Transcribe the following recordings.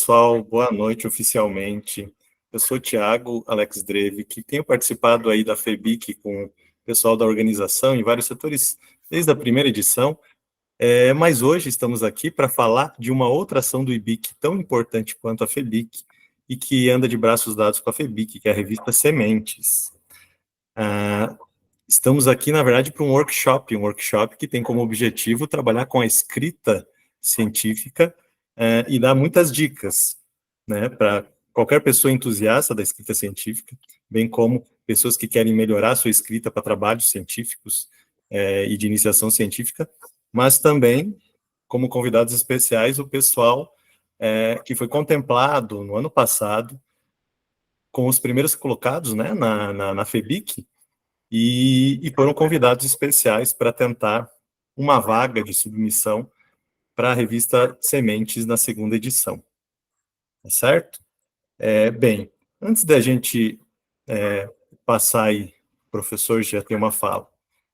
pessoal, boa noite oficialmente. Eu sou o Thiago Alex Dreve, que tenho participado aí da FEBIC com o pessoal da organização em vários setores desde a primeira edição, mas hoje estamos aqui para falar de uma outra ação do IBIC tão importante quanto a FEBIC e que anda de braços dados com a FEBIC, que é a revista Sementes. Estamos aqui, na verdade, para um workshop que tem como objetivo trabalhar com a escrita científica e dar muitas dicas, né, para qualquer pessoa entusiasta da escrita científica, bem como pessoas que querem melhorar a sua escrita para trabalhos científicos e de iniciação científica, mas também, como convidados especiais, o pessoal que foi contemplado no ano passado com os primeiros colocados, né, na FEBIC, e foram convidados especiais para tentar uma vaga de submissão para a revista Sementes na segunda edição. Tá certo? Bem, antes da gente passar aí, o professor já tem uma fala,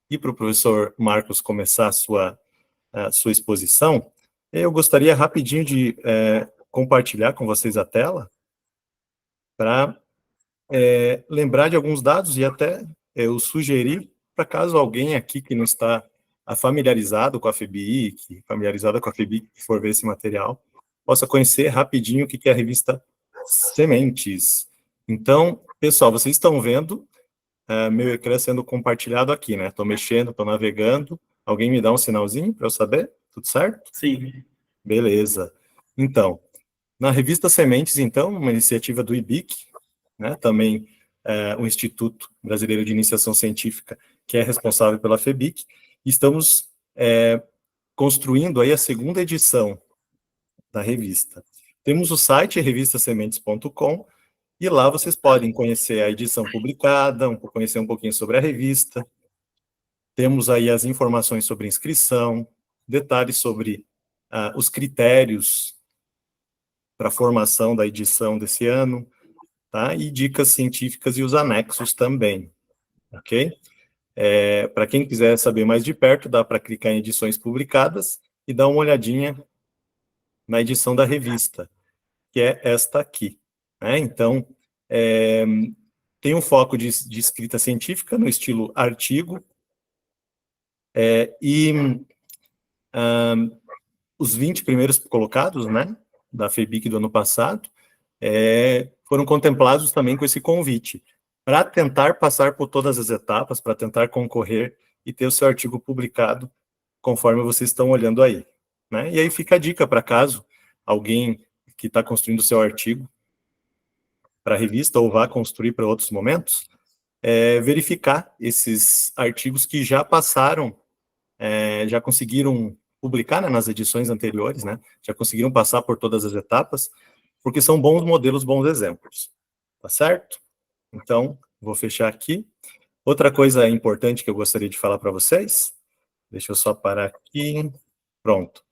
e para o professor Marcos começar a sua exposição, eu gostaria rapidinho de compartilhar com vocês a tela para lembrar de alguns dados e até eu sugerir, para caso alguém aqui que não está familiarizado com a FEBIC, familiarizada com a FEBIC, que for ver esse material, possa conhecer rapidinho o que é a revista Sementes. Então, pessoal, vocês estão vendo meu ecrã sendo compartilhado aqui, né? Estou mexendo, estou navegando. Alguém me dá um sinalzinho para eu saber? Tudo certo? Sim. Beleza. Então, na revista Sementes, então, uma iniciativa do IBIC, né, também o Instituto Brasileiro de Iniciação Científica, que é responsável pela FEBIC, estamos construindo aí a segunda edição da revista. Temos o site revistasementes.com, e lá vocês podem conhecer a edição publicada, conhecer um pouquinho sobre a revista. Temos aí as informações sobre inscrição, detalhes sobre os critérios para a formação da edição desse ano, tá? E dicas científicas e os anexos também, ok? Para quem quiser saber mais de perto, dá para clicar em edições publicadas e dar uma olhadinha na edição da revista, que é esta aqui, né? Então, tem um foco de escrita científica no estilo artigo, os 20 primeiros colocados, né, da FEBIC do ano passado, foram contemplados também com esse convite, para tentar passar por todas as etapas, para tentar concorrer e ter o seu artigo publicado, conforme vocês estão olhando aí, né? E aí fica a dica para caso alguém que está construindo o seu artigo para a revista ou vá construir para outros momentos, verificar esses artigos que já passaram, já conseguiram publicar, né, nas edições anteriores, né? Já conseguiram passar por todas as etapas, porque são bons modelos, bons exemplos. Tá certo? Então, vou fechar aqui. Outra coisa importante que eu gostaria de falar para vocês, deixa eu só parar aqui, pronto.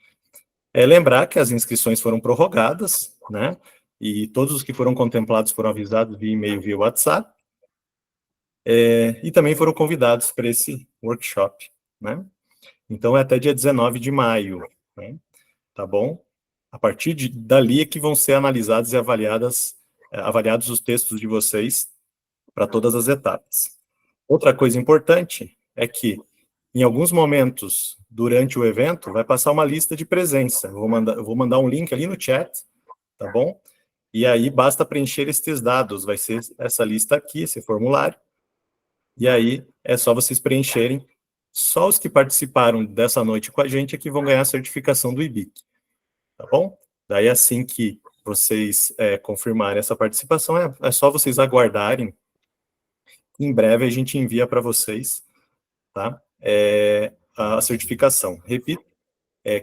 Lembrar que as inscrições foram prorrogadas, né? E todos os que foram contemplados foram avisados via e-mail, via WhatsApp, e também foram convidados para esse workshop, né? Então, é até dia 19 de maio, né? Tá bom? A partir dali é que vão ser analisados e avaliados os textos de vocês para todas as etapas. Outra coisa importante é que, em alguns momentos, durante o evento, vai passar uma lista de presença. Eu vou mandar um link ali no chat, tá bom? E aí basta preencher estes dados, vai ser essa lista aqui, esse formulário, e aí é só vocês preencherem. Só os que participaram dessa noite com a gente é que vão ganhar a certificação do IBIC, tá bom? Daí, assim que vocês confirmarem essa participação, é só vocês aguardarem. Em breve a gente envia para vocês, tá? A certificação. Repito,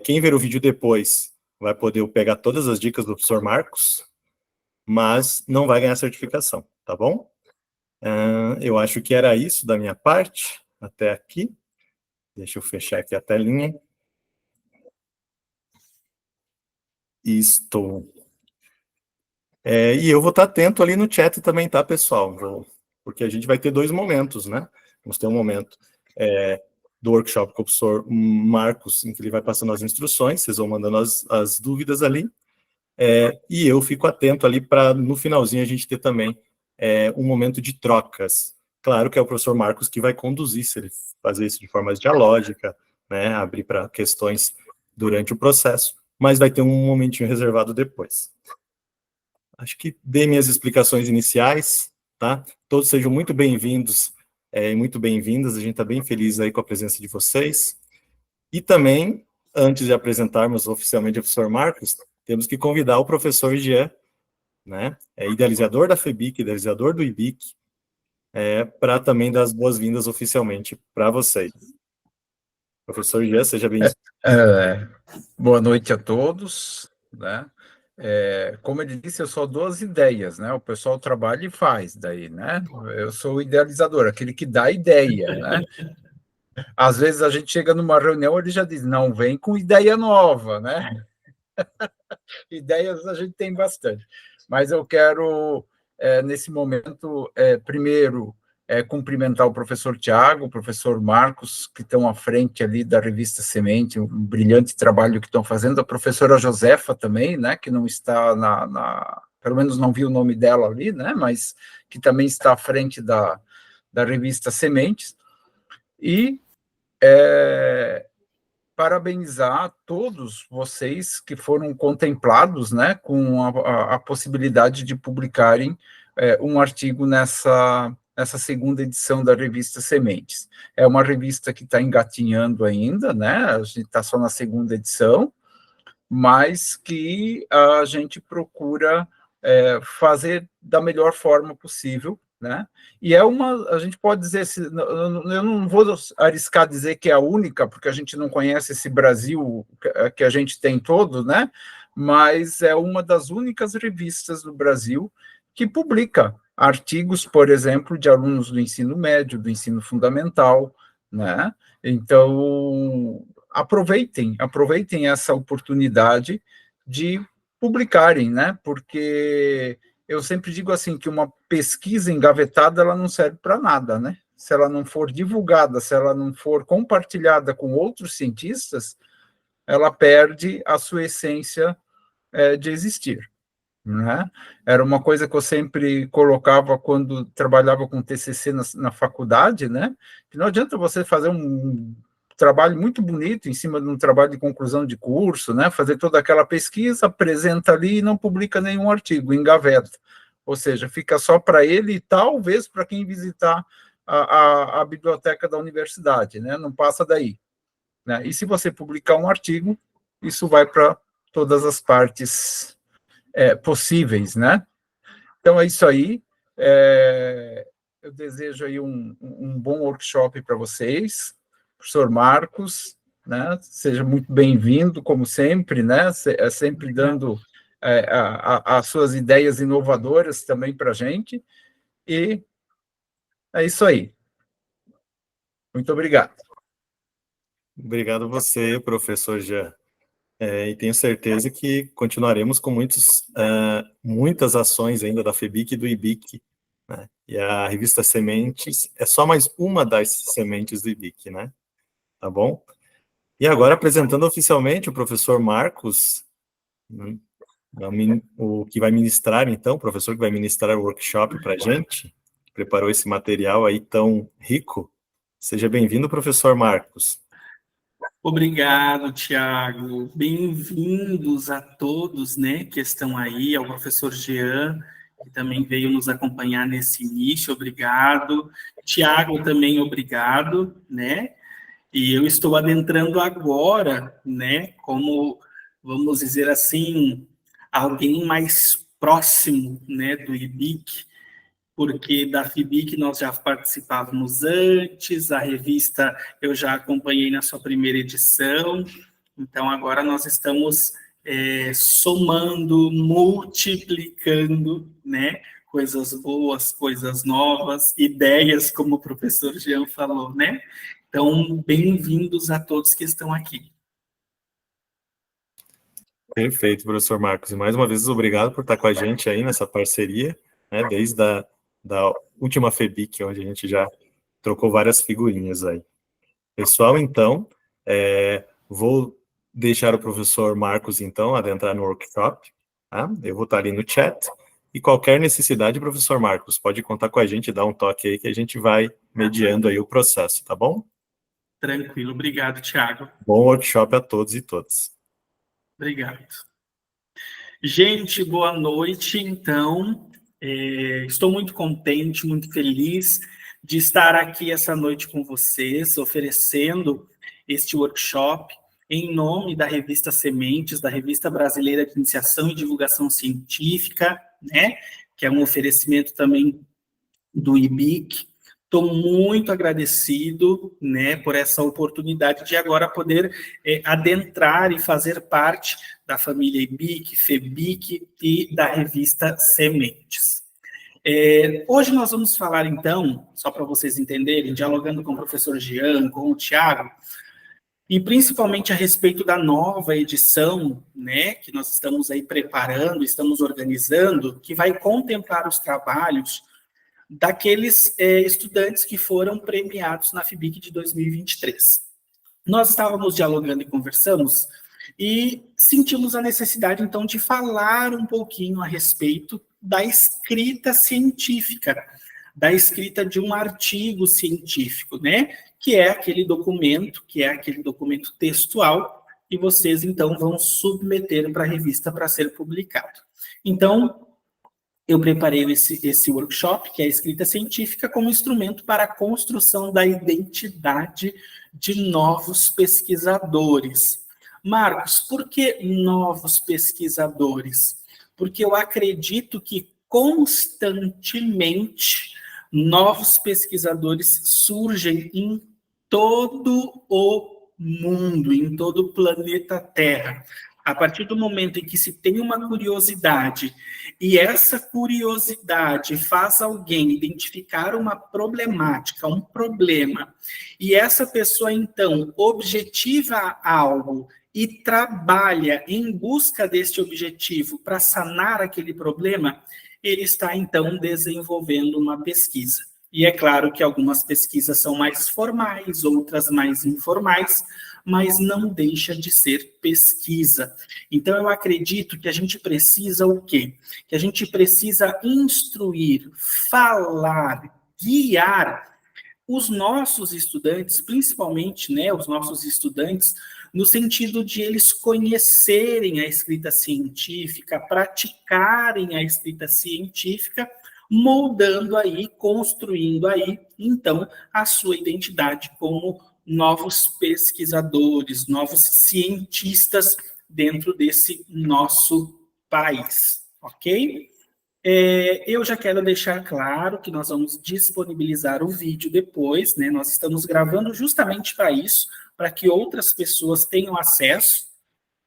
quem ver o vídeo depois vai poder pegar todas as dicas do professor Marcos, mas não vai ganhar certificação, tá bom? Eu acho que era isso da minha parte, até aqui. Deixa eu fechar aqui a telinha. Estou. E eu vou estar atento ali no chat também, tá, pessoal? Porque a gente vai ter dois momentos, né? Vamos ter um momento do workshop com o professor Marcos, em que ele vai passando as instruções, vocês vão mandando as dúvidas ali, e eu fico atento ali para, no finalzinho, a gente ter também um momento de trocas. Claro que é o professor Marcos que vai conduzir, se ele fazer isso de forma dialógica, né, abrir para questões durante o processo, mas vai ter um momentinho reservado depois. Acho que dei minhas explicações iniciais, tá? Todos sejam muito bem-vindos e muito bem-vindas, a gente está bem feliz aí com a presença de vocês. E também, antes de apresentarmos oficialmente o professor Marcos, temos que convidar o professor Jean, né? Idealizador da FEBIC, idealizador do IBIC, para também dar as boas-vindas oficialmente para vocês. Professor Jean, seja bem-vindo. Boa noite a todos, né? Como ele disse, eu só dou as ideias, né? O pessoal trabalha e faz daí, né? Eu sou o idealizador, aquele que dá ideia, né? Às vezes a gente chega numa reunião, ele já diz, não, vem com ideia nova, né? Ideias a gente tem bastante. Mas eu quero, nesse momento, primeiro, cumprimentar o professor Tiago, o professor Marcos, que estão à frente ali da revista Semente, um brilhante trabalho que estão fazendo, a professora Josefa também, né, que não está pelo menos não vi o nome dela ali, né, mas que também está à frente da revista Sementes, e parabenizar todos vocês que foram contemplados, né, com a possibilidade de publicarem um artigo nessa segunda edição da revista Sementes. É uma revista que está engatinhando ainda, né, a gente está só na segunda edição, mas que a gente procura fazer da melhor forma possível, né? E a gente pode dizer, eu não vou arriscar dizer que é a única, porque a gente não conhece esse Brasil que a gente tem todo, né? Mas é uma das únicas revistas do Brasil que publica artigos, por exemplo, de alunos do ensino médio, do ensino fundamental, né? Então, aproveitem essa oportunidade de publicarem, né? Porque eu sempre digo assim que uma pesquisa engavetada ela não serve para nada, né? Se ela não for divulgada, se ela não for compartilhada com outros cientistas, ela perde a sua essência de existir. Né? Era uma coisa que eu sempre colocava quando trabalhava com TCC na faculdade, né? Que não adianta você fazer um trabalho muito bonito em cima de um trabalho de conclusão de curso, né? Fazer toda aquela pesquisa, apresenta ali e não publica nenhum artigo, engaveta. Ou seja, fica só para ele e talvez para quem visitar a biblioteca da universidade, né? Não passa daí. Né? E se você publicar um artigo, isso vai para todas as partes possíveis, né? Então é isso aí. Eu desejo aí um bom workshop para vocês, professor Marcos, né? Seja muito bem-vindo, como sempre, né? Sempre dando as suas ideias inovadoras também para a gente. E é isso aí. Muito obrigado. Obrigado a você, professor Jean. E tenho certeza que continuaremos com muitas ações ainda da FEBIC e do IBIC, né? E a revista Sementes é só mais uma das sementes do IBIC, né? Tá bom? E agora, apresentando oficialmente o professor Marcos, né? O que vai ministrar, então, o professor que vai ministrar o workshop para a gente, preparou esse material aí tão rico. Seja bem-vindo, professor Marcos. Obrigado, Tiago. Bem-vindos a todos, né, que estão aí, ao professor Jean, que também veio nos acompanhar nesse início, obrigado. Tiago também, obrigado, né? E eu estou adentrando agora, né, como, vamos dizer assim, alguém mais próximo, né, do IBIC, porque da FIBIC nós já participávamos antes, a revista eu já acompanhei na sua primeira edição, então agora nós estamos somando, multiplicando, né, coisas boas, coisas novas, ideias, como o professor Jean falou, né? Então, bem-vindos a todos que estão aqui. Perfeito, professor Marcos. E mais uma vez, obrigado por estar com a gente aí nessa parceria, né, desde da última FEBIC, onde a gente já trocou várias figurinhas aí. Pessoal, então, vou deixar o professor Marcos, então, adentrar no workshop, tá? Eu vou estar ali no chat. E qualquer necessidade, professor Marcos, pode contar com a gente, dar um toque aí que a gente vai mediando aí o processo, tá bom? Tranquilo, obrigado, Tiago. Bom workshop a todos e todas. Obrigado. Gente, boa noite, então. Estou muito contente, muito feliz de estar aqui essa noite com vocês, oferecendo este workshop em nome da revista Sementes, da Revista Brasileira de Iniciação e Divulgação Científica, né, que é um oferecimento também do IBIC. Estou muito agradecido, né, por essa oportunidade de agora poder adentrar e fazer parte da família IBIC, FEBIC e da revista Sementes. Hoje nós vamos falar, então, só para vocês entenderem, dialogando com o professor Jean, com o Tiago, e principalmente a respeito da nova edição, né, que nós estamos aí preparando, estamos organizando, que vai contemplar os trabalhos daqueles estudantes que foram premiados na FEBIC de 2023. Nós estávamos dialogando e conversamos e sentimos a necessidade, então, de falar um pouquinho a respeito da escrita científica, da escrita de um artigo científico, né? Que é aquele documento textual, e vocês, então, vão submeter para a revista para ser publicado. Então, eu preparei esse workshop, que é a escrita científica, como instrumento para a construção da identidade de novos pesquisadores. Marcos, por que novos pesquisadores? Porque eu acredito que constantemente novos pesquisadores surgem em todo o mundo, em todo o planeta Terra. A partir do momento em que se tem uma curiosidade, e essa curiosidade faz alguém identificar uma problemática, um problema, e essa pessoa, então, objetiva algo e trabalha em busca deste objetivo para sanar aquele problema, ele está, então, desenvolvendo uma pesquisa. E é claro que algumas pesquisas são mais formais, outras mais informais, mas não deixa de ser pesquisa. Então, eu acredito que a gente precisa o quê? Que a gente precisa instruir, falar, guiar os nossos estudantes, principalmente, né, os nossos estudantes, no sentido de eles conhecerem a escrita científica, praticarem a escrita científica, moldando aí, construindo aí, então, a sua identidade como novos pesquisadores, novos cientistas dentro desse nosso país, ok? Eu já quero deixar claro que nós vamos disponibilizar o vídeo depois, né? Nós estamos gravando justamente para isso, para que outras pessoas tenham acesso,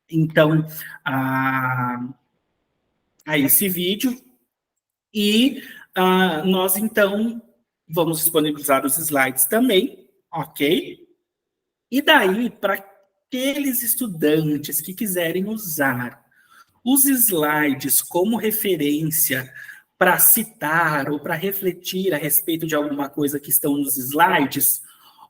então, a esse vídeo. E nós, então, vamos disponibilizar os slides também, ok? E daí, para aqueles estudantes que quiserem usar os slides como referência para citar ou para refletir a respeito de alguma coisa que estão nos slides,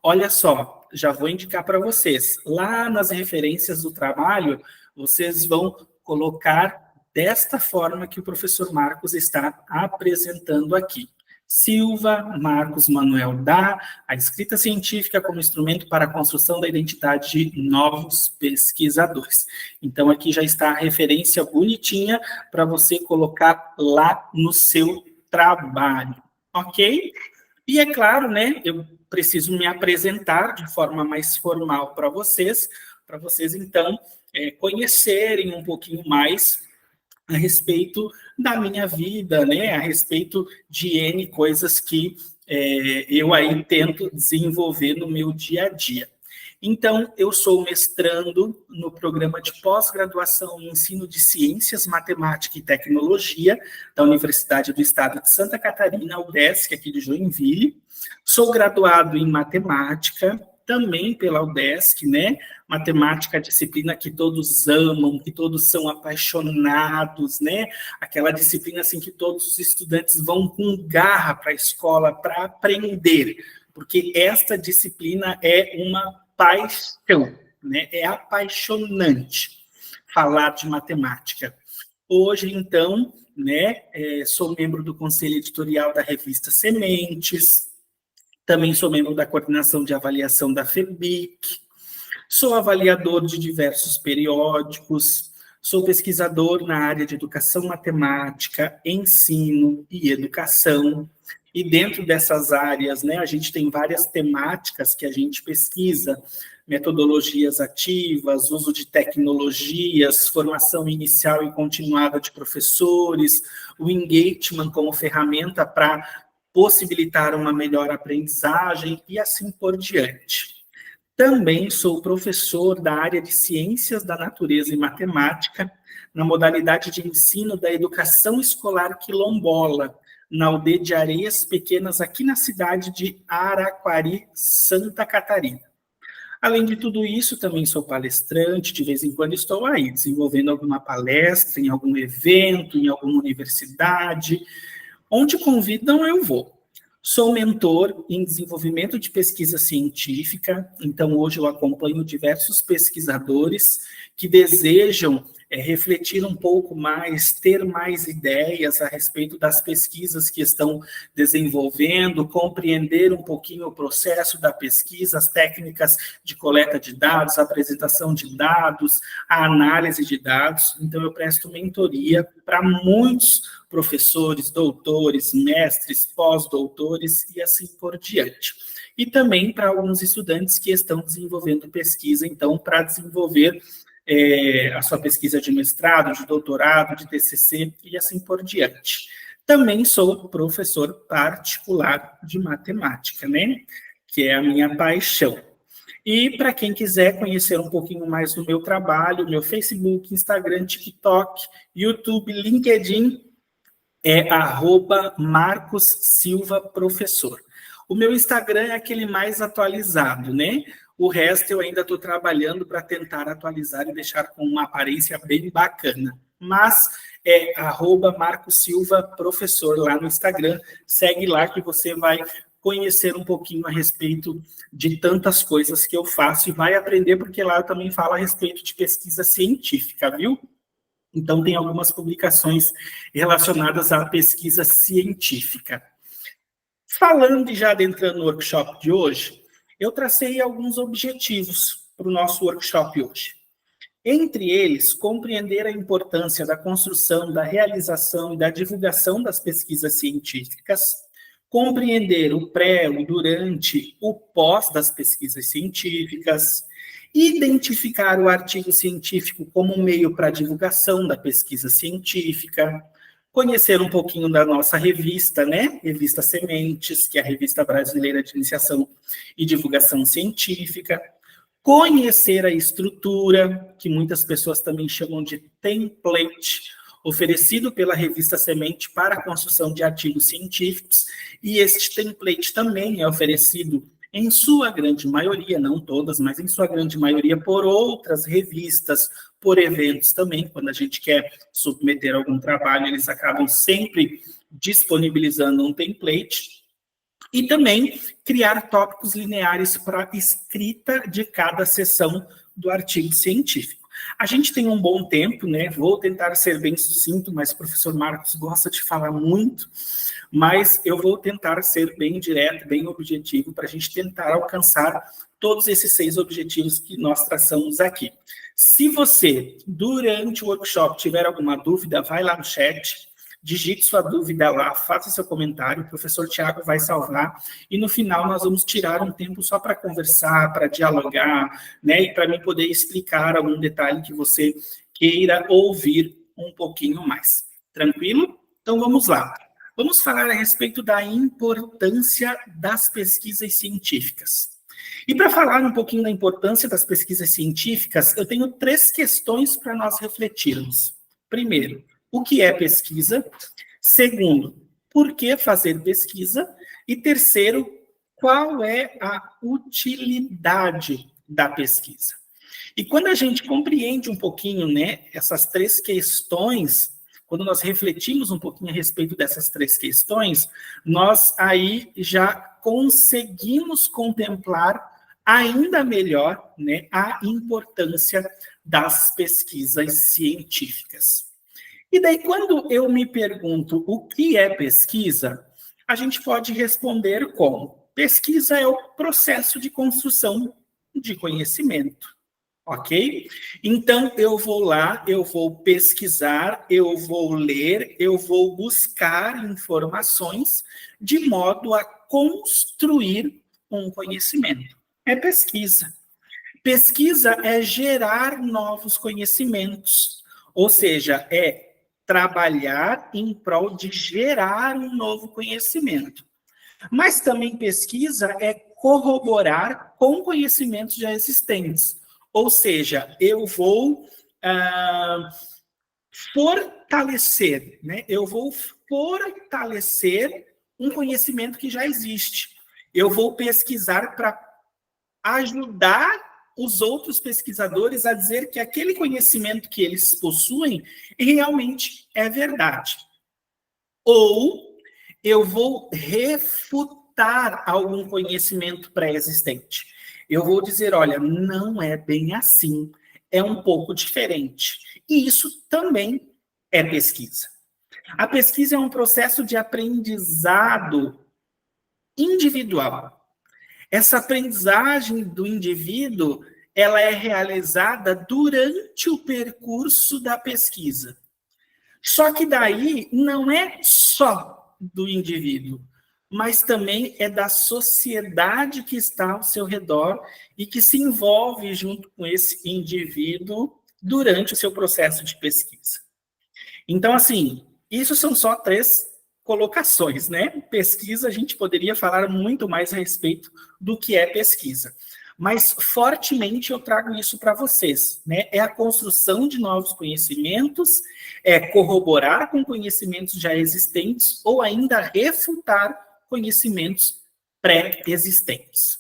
olha só, já vou indicar para vocês. Lá nas referências do trabalho, vocês vão colocar desta forma que o professor Marcos está apresentando aqui. Silva, Marcos Manuel Dá, a escrita científica como instrumento para a construção da identidade de novos pesquisadores. Então, aqui já está a referência bonitinha para você colocar lá no seu trabalho, ok? E é claro, né, eu preciso me apresentar de forma mais formal para vocês, então, conhecerem um pouquinho mais a respeito da minha vida, né, a respeito de N coisas que eu aí tento desenvolver no meu dia a dia. Então, eu sou mestrando no programa de pós-graduação em ensino de ciências, matemática e tecnologia da Universidade do Estado de Santa Catarina, UDESC, aqui de Joinville. Sou graduado em matemática, também pela UDESC, né? Matemática, disciplina que todos amam, que todos são apaixonados, né? Aquela disciplina assim que todos os estudantes vão com garra para a escola para aprender, porque esta disciplina é uma paixão, né? É apaixonante falar de matemática. Hoje, então, né, sou membro do conselho editorial da revista Sementes, também sou membro da coordenação de avaliação da FEBIC, sou avaliador de diversos periódicos, sou pesquisador na área de educação matemática, ensino e educação. E dentro dessas áreas, né, a gente tem várias temáticas que a gente pesquisa, metodologias ativas, uso de tecnologias, formação inicial e continuada de professores, o engagement como ferramenta para possibilitar uma melhor aprendizagem e assim por diante. Também sou professor da área de Ciências da Natureza e Matemática, na modalidade de ensino da educação escolar quilombola, na aldeia de Areias Pequenas, aqui na cidade de Araquari, Santa Catarina. Além de tudo isso, também sou palestrante, de vez em quando estou aí, desenvolvendo alguma palestra, em algum evento, em alguma universidade. Onde convidam, eu vou. Sou mentor em desenvolvimento de pesquisa científica, então hoje eu acompanho diversos pesquisadores que desejam refletir um pouco mais, ter mais ideias a respeito das pesquisas que estão desenvolvendo, compreender um pouquinho o processo da pesquisa, as técnicas de coleta de dados, a apresentação de dados, a análise de dados. Então, eu presto mentoria para muitos professores, doutores, mestres, pós-doutores e assim por diante. E também para alguns estudantes que estão desenvolvendo pesquisa, então, para desenvolver a sua pesquisa de mestrado, de doutorado, de TCC e assim por diante. Também sou professor particular de matemática, né? Que é a minha paixão. E para quem quiser conhecer um pouquinho mais do meu trabalho, meu Facebook, Instagram, TikTok, YouTube, LinkedIn, é @MarcosSilvaProfessor. O meu Instagram é aquele mais atualizado, né? O resto eu ainda estou trabalhando para tentar atualizar e deixar com uma aparência bem bacana. Mas é @MarcosSilvaProfessor lá no Instagram. Segue lá que você vai conhecer um pouquinho a respeito de tantas coisas que eu faço e vai aprender, porque lá eu também falo a respeito de pesquisa científica, viu? Então, tem algumas publicações relacionadas à pesquisa científica. Falando e já adentrando no workshop de hoje, eu tracei alguns objetivos para o nosso workshop hoje. Entre eles, compreender a importância da construção, da realização e da divulgação das pesquisas científicas, compreender o pré, o durante, o pós das pesquisas científicas, identificar o artigo científico como um meio para a divulgação da pesquisa científica, conhecer um pouquinho da nossa revista, né? Revista Sementes, que é a revista brasileira de iniciação e divulgação científica, conhecer a estrutura, que muitas pessoas também chamam de template, oferecido pela revista Semente para a construção de artigos científicos, e este template também é oferecido em sua grande maioria, não todas, mas em sua grande maioria, por outras revistas, por eventos também. Quando a gente quer submeter algum trabalho, eles acabam sempre disponibilizando um template. E também criar tópicos lineares para escrita de cada seção do artigo científico. A gente tem um bom tempo, né? Vou tentar ser bem sucinto, mas o professor Marcos gosta de falar muito, mas eu vou tentar ser bem direto, bem objetivo, para a gente tentar alcançar todos esses 6 objetivos que nós traçamos aqui. Se você, durante o workshop, tiver alguma dúvida, vai lá no chat, digite sua dúvida lá, faça seu comentário, o professor Tiago vai salvar, e no final nós vamos tirar um tempo só para conversar, para dialogar, né, e para mim poder explicar algum detalhe que você queira ouvir um pouquinho mais. Tranquilo? Então vamos lá. Vamos falar a respeito da importância das pesquisas científicas. E para falar um pouquinho da importância das pesquisas científicas, eu tenho 3 questões para nós refletirmos. Primeiro, o que é pesquisa? Segundo, por que fazer pesquisa? E terceiro, qual é a utilidade da pesquisa? E quando a gente compreende um pouquinho, né, essas 3 questões, quando nós refletimos um pouquinho a respeito dessas 3 questões, nós aí já conseguimos contemplar ainda melhor, né, a importância das pesquisas científicas. E daí, quando eu me pergunto o que é pesquisa, a gente pode responder como: pesquisa é o processo de construção de conhecimento, ok? Então, eu vou lá, eu vou pesquisar, eu vou ler, eu vou buscar informações de modo a construir um conhecimento. É pesquisa. Pesquisa é gerar novos conhecimentos, ou seja, é trabalhar em prol de gerar um novo conhecimento. Mas também pesquisa é corroborar com conhecimentos já existentes. Ou seja, eu vou fortalecer, né? Eu vou fortalecer um conhecimento que já existe. Eu vou pesquisar para ajudar os outros pesquisadores a dizer que aquele conhecimento que eles possuem realmente é verdade. Ou eu vou refutar algum conhecimento pré-existente. Eu vou dizer, olha, não é bem assim, é um pouco diferente. E isso também é pesquisa. A pesquisa é um processo de aprendizado individual. Essa aprendizagem do indivíduo, ela é realizada durante o percurso da pesquisa. Só que daí não é só do indivíduo, mas também é da sociedade que está ao seu redor e que se envolve junto com esse indivíduo durante o seu processo de pesquisa. Então, assim, isso são só 3 colocações, né? Pesquisa, a gente poderia falar muito mais a respeito do que é pesquisa. Mas, fortemente, eu trago isso para vocês, né? É a construção de novos conhecimentos, é corroborar com conhecimentos já existentes ou ainda refutar conhecimentos pré-existentes.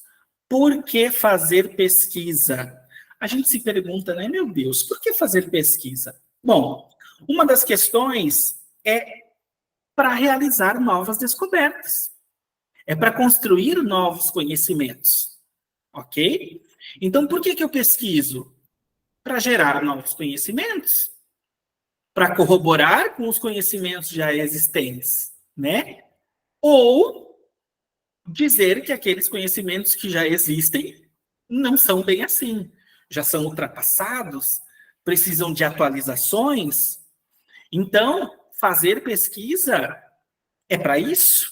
Por que fazer pesquisa? A gente se pergunta, né? Meu Deus, por que fazer pesquisa? Bom, uma das questões é para realizar novas descobertas. É para construir novos conhecimentos. Ok? Então, por que eu pesquiso? Para gerar novos conhecimentos. Para corroborar com os conhecimentos já existentes, né? Ou dizer que aqueles conhecimentos que já existem não são bem assim. Já são ultrapassados, precisam de atualizações. Então, fazer pesquisa é para isso.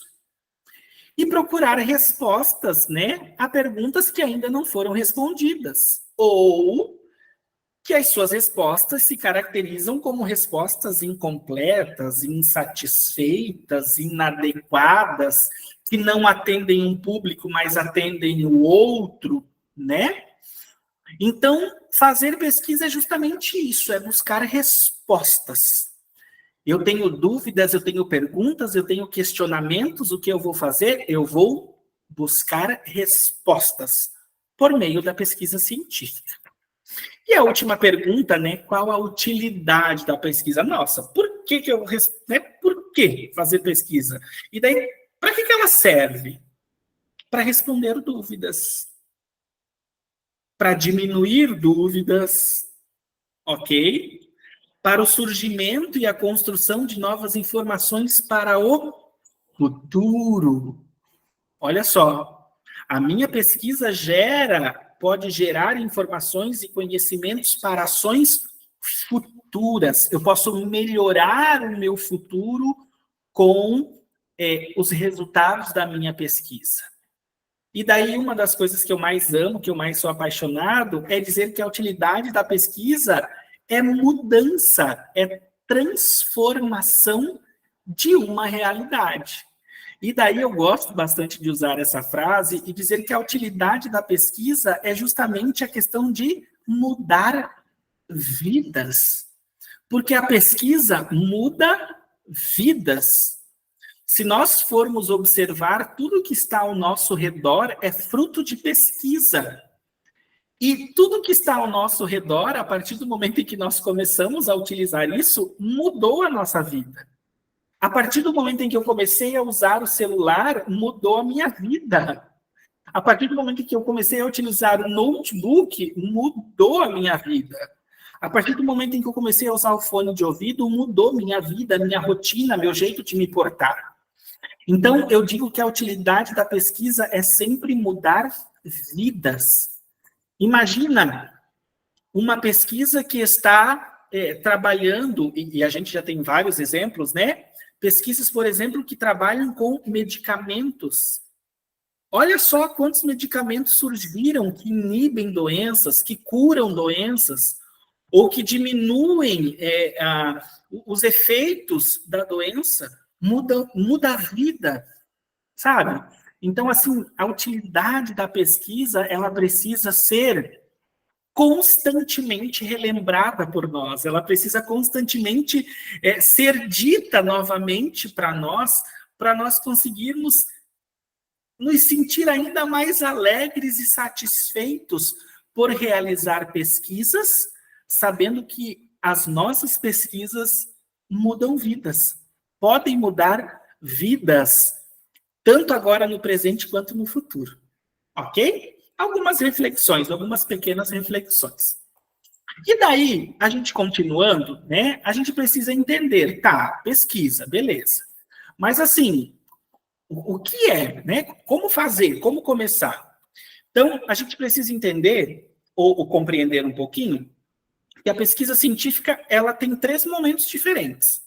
E procurar respostas, né, a perguntas que ainda não foram respondidas. Ou que as suas respostas se caracterizam como respostas incompletas, insatisfeitas, inadequadas, que não atendem um público, mas atendem o outro, né? Então, fazer pesquisa é justamente isso, é buscar respostas. Eu tenho dúvidas, eu tenho perguntas, eu tenho questionamentos, o que eu vou fazer? Eu vou buscar respostas por meio da pesquisa científica. E a última pergunta, né? Qual a utilidade da pesquisa? Nossa, por que por que fazer pesquisa? E daí, para que ela serve? Para responder dúvidas. Para diminuir dúvidas, ok? Para o surgimento e a construção de novas informações para o futuro. Olha só, a minha pesquisa pode gerar informações e conhecimentos para ações futuras. Eu posso melhorar o meu futuro com os resultados da minha pesquisa. E daí, uma das coisas que eu mais amo, que eu mais sou apaixonado, é dizer que a utilidade da pesquisa é mudança, é transformação de uma realidade. E daí eu gosto bastante de usar essa frase e dizer que a utilidade da pesquisa é justamente a questão de mudar vidas. Porque a pesquisa muda vidas. Se nós formos observar, tudo que está ao nosso redor é fruto de pesquisa. E tudo que está ao nosso redor, a partir do momento em que nós começamos a utilizar isso, mudou a nossa vida. A partir do momento em que eu comecei a usar o celular, mudou a minha vida. A partir do momento em que eu comecei a utilizar o notebook, mudou a minha vida. A partir do momento em que eu comecei a usar o fone de ouvido, mudou minha vida, minha rotina, meu jeito de me portar. Então, eu digo que a utilidade da pesquisa é sempre mudar vidas. Imagina uma pesquisa que está trabalhando, e a gente já tem vários exemplos, né? Pesquisas, por exemplo, que trabalham com medicamentos. Olha só quantos medicamentos surgiram que inibem doenças, que curam doenças, ou que diminuem os efeitos da doença, muda a vida, sabe? Então, assim, a utilidade da pesquisa, ela precisa ser constantemente relembrada por nós, ela precisa constantemente ser dita novamente para nós conseguirmos nos sentir ainda mais alegres e satisfeitos por realizar pesquisas, sabendo que as nossas pesquisas mudam vidas, podem mudar vidas, tanto agora no presente quanto no futuro, ok? Algumas reflexões, algumas pequenas reflexões. E daí, a gente continuando, né, a gente precisa entender, tá, pesquisa, beleza. Mas assim, o que é, né? Como fazer, como começar? Então, a gente precisa entender, ou compreender um pouquinho, que a pesquisa científica, ela tem 3 momentos diferentes.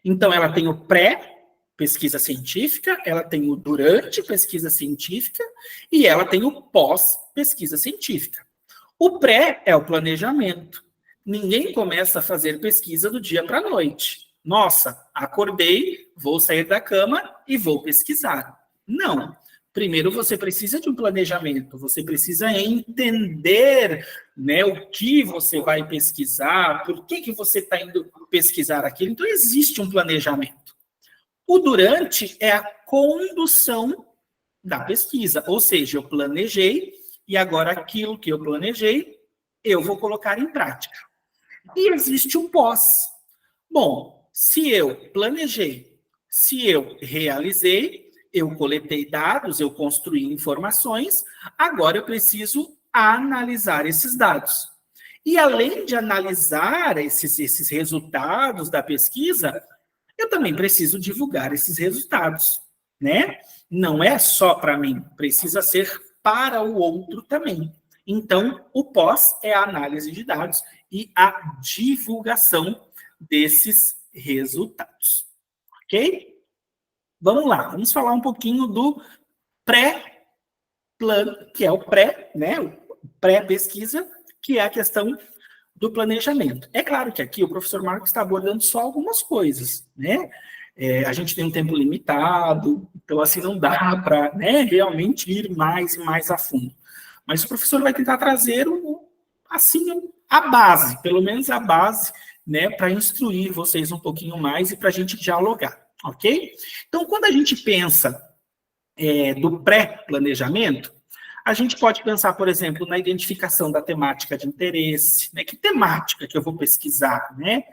Então, ela tem o pré-pesquisa científica, ela tem o durante pesquisa científica e ela tem o pós-pesquisa científica. O pré é o planejamento. Ninguém começa a fazer pesquisa do dia para a noite. Nossa, acordei, vou sair da cama e vou pesquisar. Não. Primeiro você precisa de um planejamento, você precisa entender, né, o que você vai pesquisar, por que você está indo pesquisar aquilo. Então, existe um planejamento. O durante é a condução da pesquisa, ou seja, eu planejei e agora aquilo que eu planejei, eu vou colocar em prática. E existe o pós. Bom, se eu planejei, se eu realizei, eu coletei dados, eu construí informações, agora eu preciso analisar esses dados. E além de analisar esses resultados da pesquisa, eu também preciso divulgar esses resultados, né? Não é só para mim, precisa ser para o outro também. Então, o pós é a análise de dados e a divulgação desses resultados. Ok? Vamos lá, vamos falar um pouquinho do pré-plano, que é o pré, né? O pré-pesquisa, que é a questão do planejamento. É claro que aqui o professor Marcos está abordando só algumas coisas, né? A gente tem um tempo limitado, então assim não dá para, né, realmente ir mais e mais a fundo. Mas o professor vai tentar trazer assim, a base, pelo menos a base, né, para instruir vocês um pouquinho mais e para a gente dialogar, ok? Então, quando a gente pensa do pré-planejamento, a gente pode pensar, por exemplo, na identificação da temática de interesse, né? Que temática que eu vou pesquisar, né?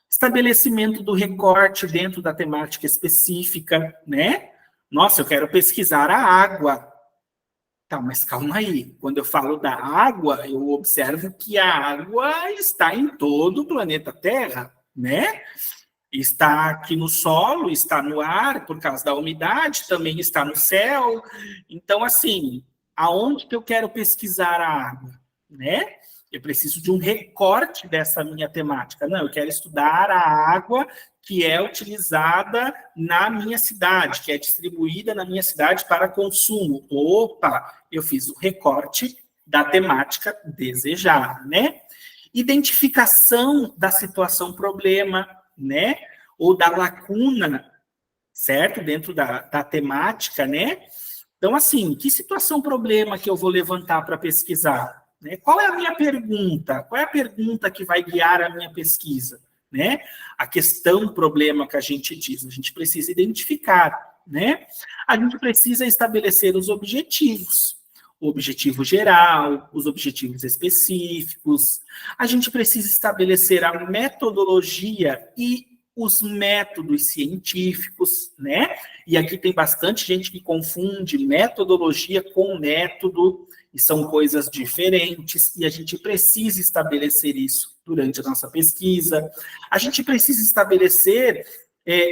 Estabelecimento do recorte dentro da temática específica, né? Nossa, eu quero pesquisar a água. Tá, mas calma aí. Quando eu falo da água, eu observo que a água está em todo o planeta Terra, né? Está aqui no solo, está no ar, por causa da umidade, também está no céu. Então, assim, aonde que eu quero pesquisar a água, né? Eu preciso de um recorte dessa minha temática. Não, eu quero estudar a água que é utilizada na minha cidade, que é distribuída na minha cidade para consumo. Opa, eu fiz o recorte da temática desejada, né? Identificação da situação problema, né? Ou da lacuna, certo? Dentro da temática, né? Então, assim, que situação problema que eu vou levantar para pesquisar? Né? Qual é a minha pergunta? Qual é a pergunta que vai guiar a minha pesquisa? Né? A questão, problema que a gente diz, a gente precisa identificar, né? A gente precisa estabelecer os objetivos, o objetivo geral, os objetivos específicos, a gente precisa estabelecer a metodologia e os métodos científicos, né? E aqui tem bastante gente que confunde metodologia com método. e são coisas diferentes, e a gente precisa estabelecer isso durante a nossa pesquisa. A gente precisa estabelecer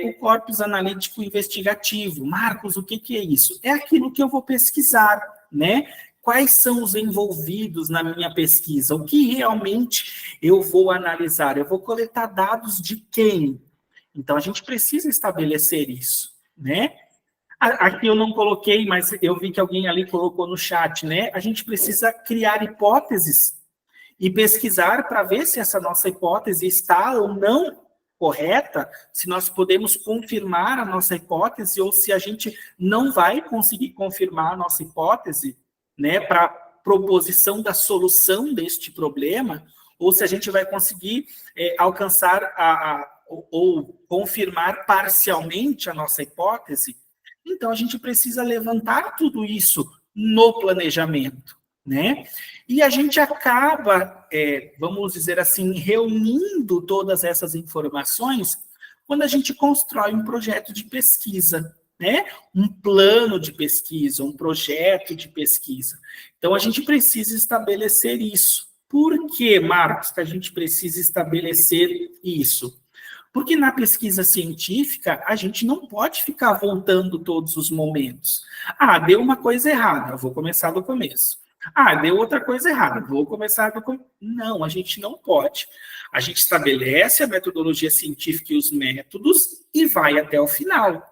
o corpus analítico investigativo. Marcos, o que é isso? É aquilo que eu vou pesquisar, né? Quais são os envolvidos na minha pesquisa? O que realmente eu vou analisar? Eu vou coletar dados de quem? Então, a gente precisa estabelecer isso, né? Aqui eu não coloquei, mas eu vi que alguém ali colocou no chat, né? A gente precisa criar hipóteses e pesquisar para ver se essa nossa hipótese está ou não correta, se nós podemos confirmar a nossa hipótese ou se a gente não vai conseguir confirmar a nossa hipótese, né, para proposição da solução deste problema, ou se a gente vai conseguir alcançar ou confirmar parcialmente a nossa hipótese. Então, a gente precisa levantar tudo isso no planejamento, né? E a gente acaba, vamos dizer assim, reunindo todas essas informações quando a gente constrói um projeto de pesquisa, né? Um plano de pesquisa, um projeto de pesquisa. Então, a gente precisa estabelecer isso. Por que, Marcos, que a gente precisa estabelecer isso? Porque na pesquisa científica, a gente não pode ficar voltando todos os momentos. Ah, deu uma coisa errada, vou começar do começo. Ah, deu outra coisa errada, vou começar do começo. Não, a gente não pode. A gente estabelece a metodologia científica e os métodos e vai até o final.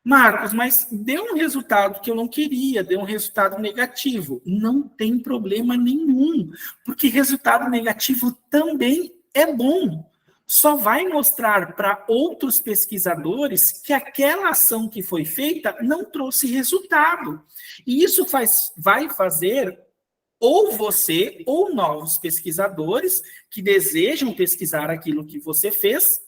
Marcos, mas deu um resultado que eu não queria, deu um resultado negativo. Não tem problema nenhum, porque resultado negativo também é bom. Só vai mostrar para outros pesquisadores que aquela ação que foi feita não trouxe resultado. E isso vai fazer ou você ou novos pesquisadores que desejam pesquisar aquilo que você fez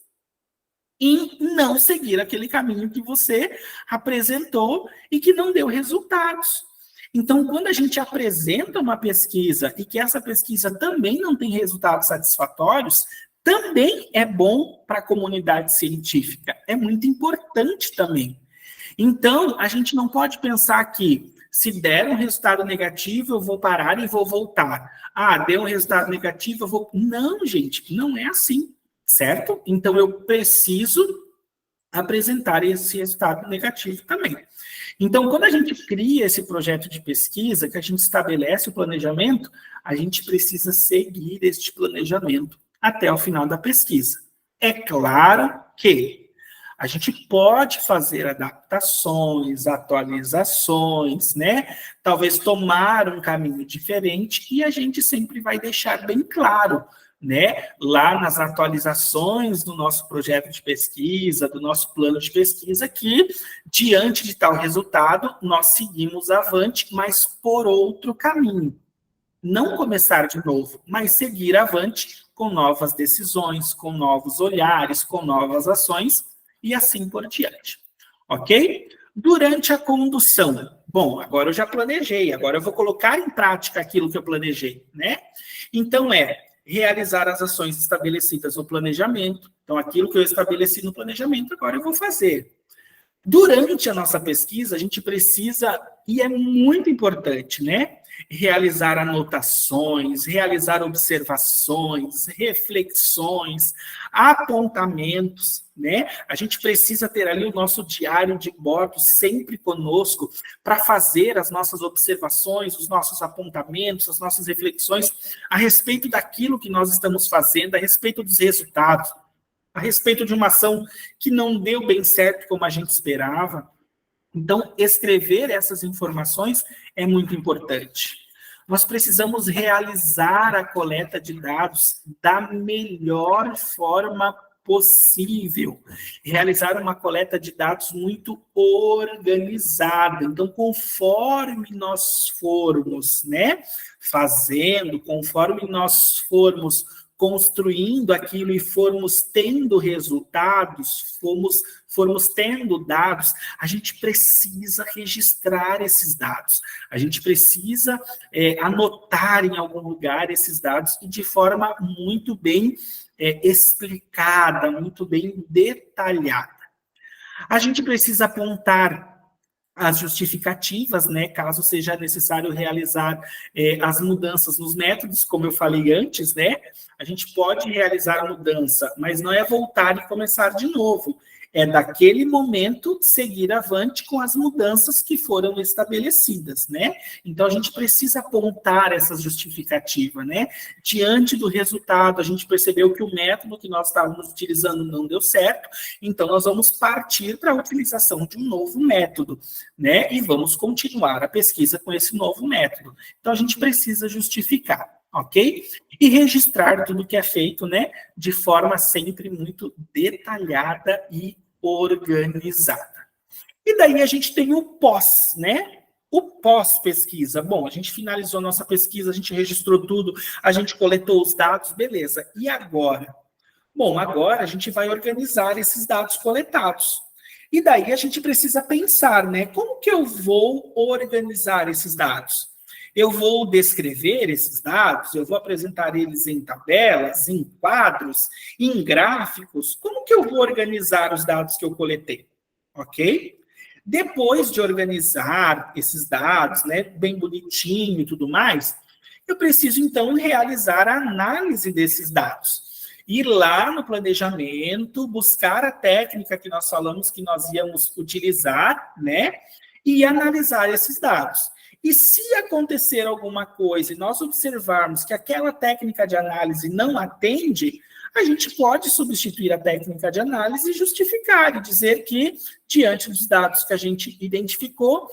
e não seguir aquele caminho que você apresentou e que não deu resultados. Então, quando a gente apresenta uma pesquisa e que essa pesquisa também não tem resultados satisfatórios, também é bom para a comunidade científica, é muito importante também. Então, a gente não pode pensar que se der um resultado negativo, eu vou parar e vou voltar. Ah, deu um resultado negativo, eu vou... Não, gente, não é assim, certo? Então, eu preciso apresentar esse resultado negativo também. Então, quando a gente cria esse projeto de pesquisa, que a gente estabelece o planejamento, a gente precisa seguir este planejamento até o final da pesquisa. É claro que a gente pode fazer adaptações, atualizações, né? Talvez tomar um caminho diferente e a gente sempre vai deixar bem claro, né? Lá nas atualizações do nosso projeto de pesquisa, do nosso plano de pesquisa, que diante de tal resultado, nós seguimos avante, mas por outro caminho. Não começar de novo, mas seguir avante com novas decisões, com novos olhares, com novas ações e assim por diante. Ok? Durante a condução. Bom, agora eu já planejei, agora eu vou colocar em prática aquilo que eu planejei, né? Então, realizar as ações estabelecidas no planejamento. Então, aquilo que eu estabeleci no planejamento, agora eu vou fazer. Durante a nossa pesquisa, a gente precisa, e é muito importante, né? Realizar anotações, realizar observações, reflexões, apontamentos, né? A gente precisa ter ali o nosso diário de bordo sempre conosco para fazer as nossas observações, os nossos apontamentos, as nossas reflexões a respeito daquilo que nós estamos fazendo, a respeito dos resultados, a respeito de uma ação que não deu bem certo como a gente esperava. Então, escrever essas informações é muito importante. Nós precisamos realizar a coleta de dados da melhor forma possível. Realizar uma coleta de dados muito organizada. Então, conforme nós formos, né, fazendo, conforme nós formos construindo aquilo e formos tendo resultados, formos tendo dados, a gente precisa registrar esses dados. A gente precisa anotar em algum lugar esses dados e de forma muito bem explicada, muito bem detalhada. A gente precisa apontar as justificativas, né, caso seja necessário realizar as mudanças nos métodos, como eu falei antes, né, a gente pode realizar a mudança, mas não é voltar e começar de novo, é daquele momento seguir avante com as mudanças que foram estabelecidas, né? Então a gente precisa apontar essa justificativa, né? Diante do resultado, a gente percebeu que o método que nós estávamos utilizando não deu certo, então nós vamos partir para a utilização de um novo método, né? E vamos continuar a pesquisa com esse novo método. Então a gente precisa justificar, ok? E registrar tudo que é feito, né? De forma sempre muito detalhada e organizada. E daí a gente tem o pós, né? O pós-pesquisa. Bom, a gente finalizou nossa pesquisa, a gente registrou tudo, a gente coletou os dados, beleza. E agora? Bom, agora a gente vai organizar esses dados coletados. E daí a gente precisa pensar, né? Como que eu vou organizar esses dados? Eu vou descrever esses dados, eu vou apresentar eles em tabelas, em quadros, em gráficos. Como que eu vou organizar os dados que eu coletei? Ok? Depois de organizar esses dados, né, bem bonitinho e tudo mais, eu preciso, então, realizar a análise desses dados. Ir lá no planejamento, buscar a técnica que nós falamos que nós íamos utilizar, né, e analisar esses dados. E se acontecer alguma coisa e nós observarmos que aquela técnica de análise não atende, a gente pode substituir a técnica de análise e justificar e dizer que, diante dos dados que a gente identificou,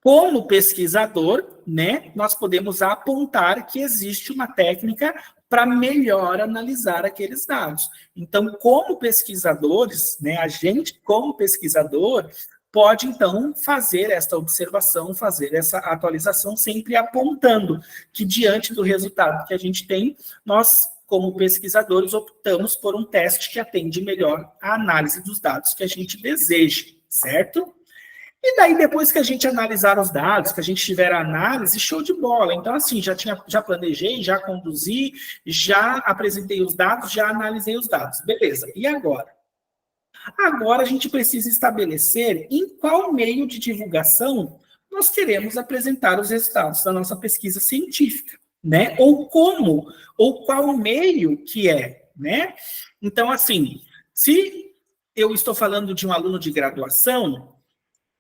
como pesquisador, né, nós podemos apontar que existe uma técnica para melhor analisar aqueles dados. Então, como pesquisadores, né, a gente, como pesquisador, pode, então, fazer essa observação, fazer essa atualização, sempre apontando que, diante do resultado que a gente tem, nós, como pesquisadores, optamos por um teste que atende melhor a análise dos dados que a gente deseja, certo? E daí, depois que a gente analisar os dados, que a gente tiver a análise, show de bola. Então, assim, já planejei, já conduzi, já apresentei os dados, já analisei os dados. Beleza, e agora? Agora a gente precisa estabelecer em qual meio de divulgação nós queremos apresentar os resultados da nossa pesquisa científica, né? Ou como, ou qual meio que é, né? Então, assim, se eu estou falando de um aluno de graduação,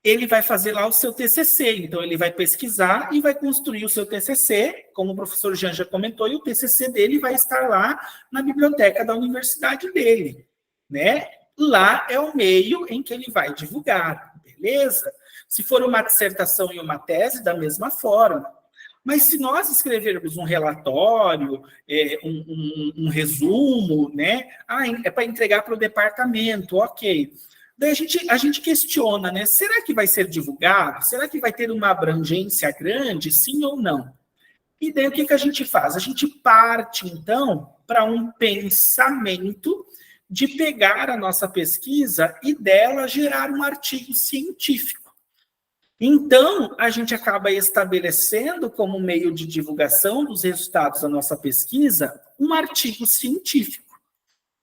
ele vai fazer lá o seu TCC, então ele vai pesquisar e vai construir o seu TCC, como o professor Jean já comentou, e o TCC dele vai estar lá na biblioteca da universidade dele, né? Lá é o meio em que ele vai divulgar, beleza? Se for uma dissertação e uma tese, da mesma forma. Mas se nós escrevermos um relatório, um resumo, né? É para entregar para o departamento, ok. Daí a gente questiona, né? Será que vai ser divulgado? Será que vai ter uma abrangência grande, sim ou não? E daí o que a gente faz? A gente parte, então, para um pensamento de pegar a nossa pesquisa e dela gerar um artigo científico. Então, a gente acaba estabelecendo como meio de divulgação dos resultados da nossa pesquisa um artigo científico,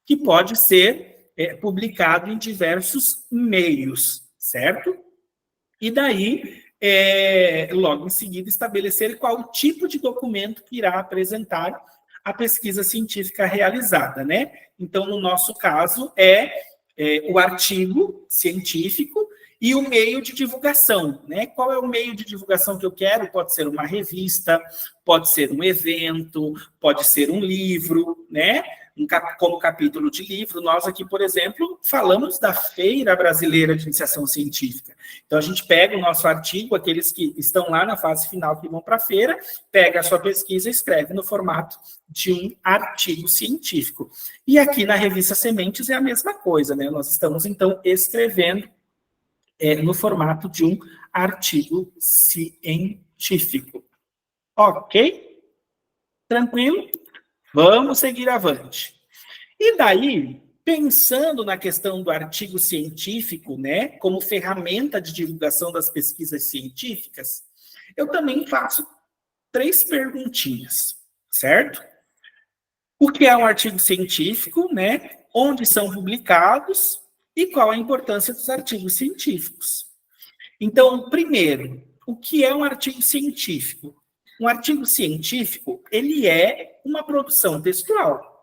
que pode ser publicado em diversos meios, certo? E daí, logo em seguida, estabelecer qual tipo de documento que irá apresentar a pesquisa científica realizada, né? Então, no nosso caso, o artigo científico e o meio de divulgação, né? Qual é o meio de divulgação que eu quero? Pode ser uma revista, pode ser um evento, pode ser um livro, né? Como capítulo de livro, nós aqui, por exemplo, falamos da Feira Brasileira de Iniciação Científica. Então, a gente pega o nosso artigo, aqueles que estão lá na fase final que vão para a feira, pega a sua pesquisa e escreve no formato de um artigo científico. E aqui na revista Sementes é a mesma coisa, né? Nós estamos, então, escrevendo no formato de um artigo científico. Ok? Tranquilo? Vamos seguir avante. E daí, pensando na questão do artigo científico, né, como ferramenta de divulgação das pesquisas científicas, eu também faço 3 perguntinhas, certo? O que é um artigo científico, né? Onde são publicados E qual a importância dos artigos científicos? Então, primeiro, o que é um artigo científico? Um artigo científico, ele é uma produção textual.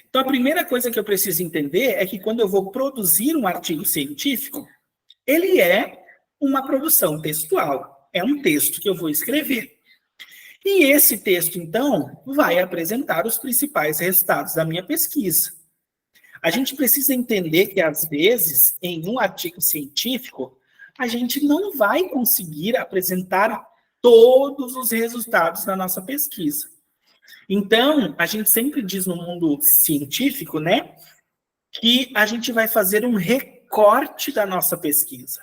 Então, a primeira coisa que eu preciso entender é que quando eu vou produzir um artigo científico, ele é uma produção textual. É um texto que eu vou escrever. E esse texto, então, vai apresentar os principais resultados da minha pesquisa. A gente precisa entender que, às vezes, em um artigo científico, a gente não vai conseguir apresentar todos os resultados da nossa pesquisa. Então, a gente sempre diz no mundo científico, né, que a gente vai fazer um recorte da nossa pesquisa.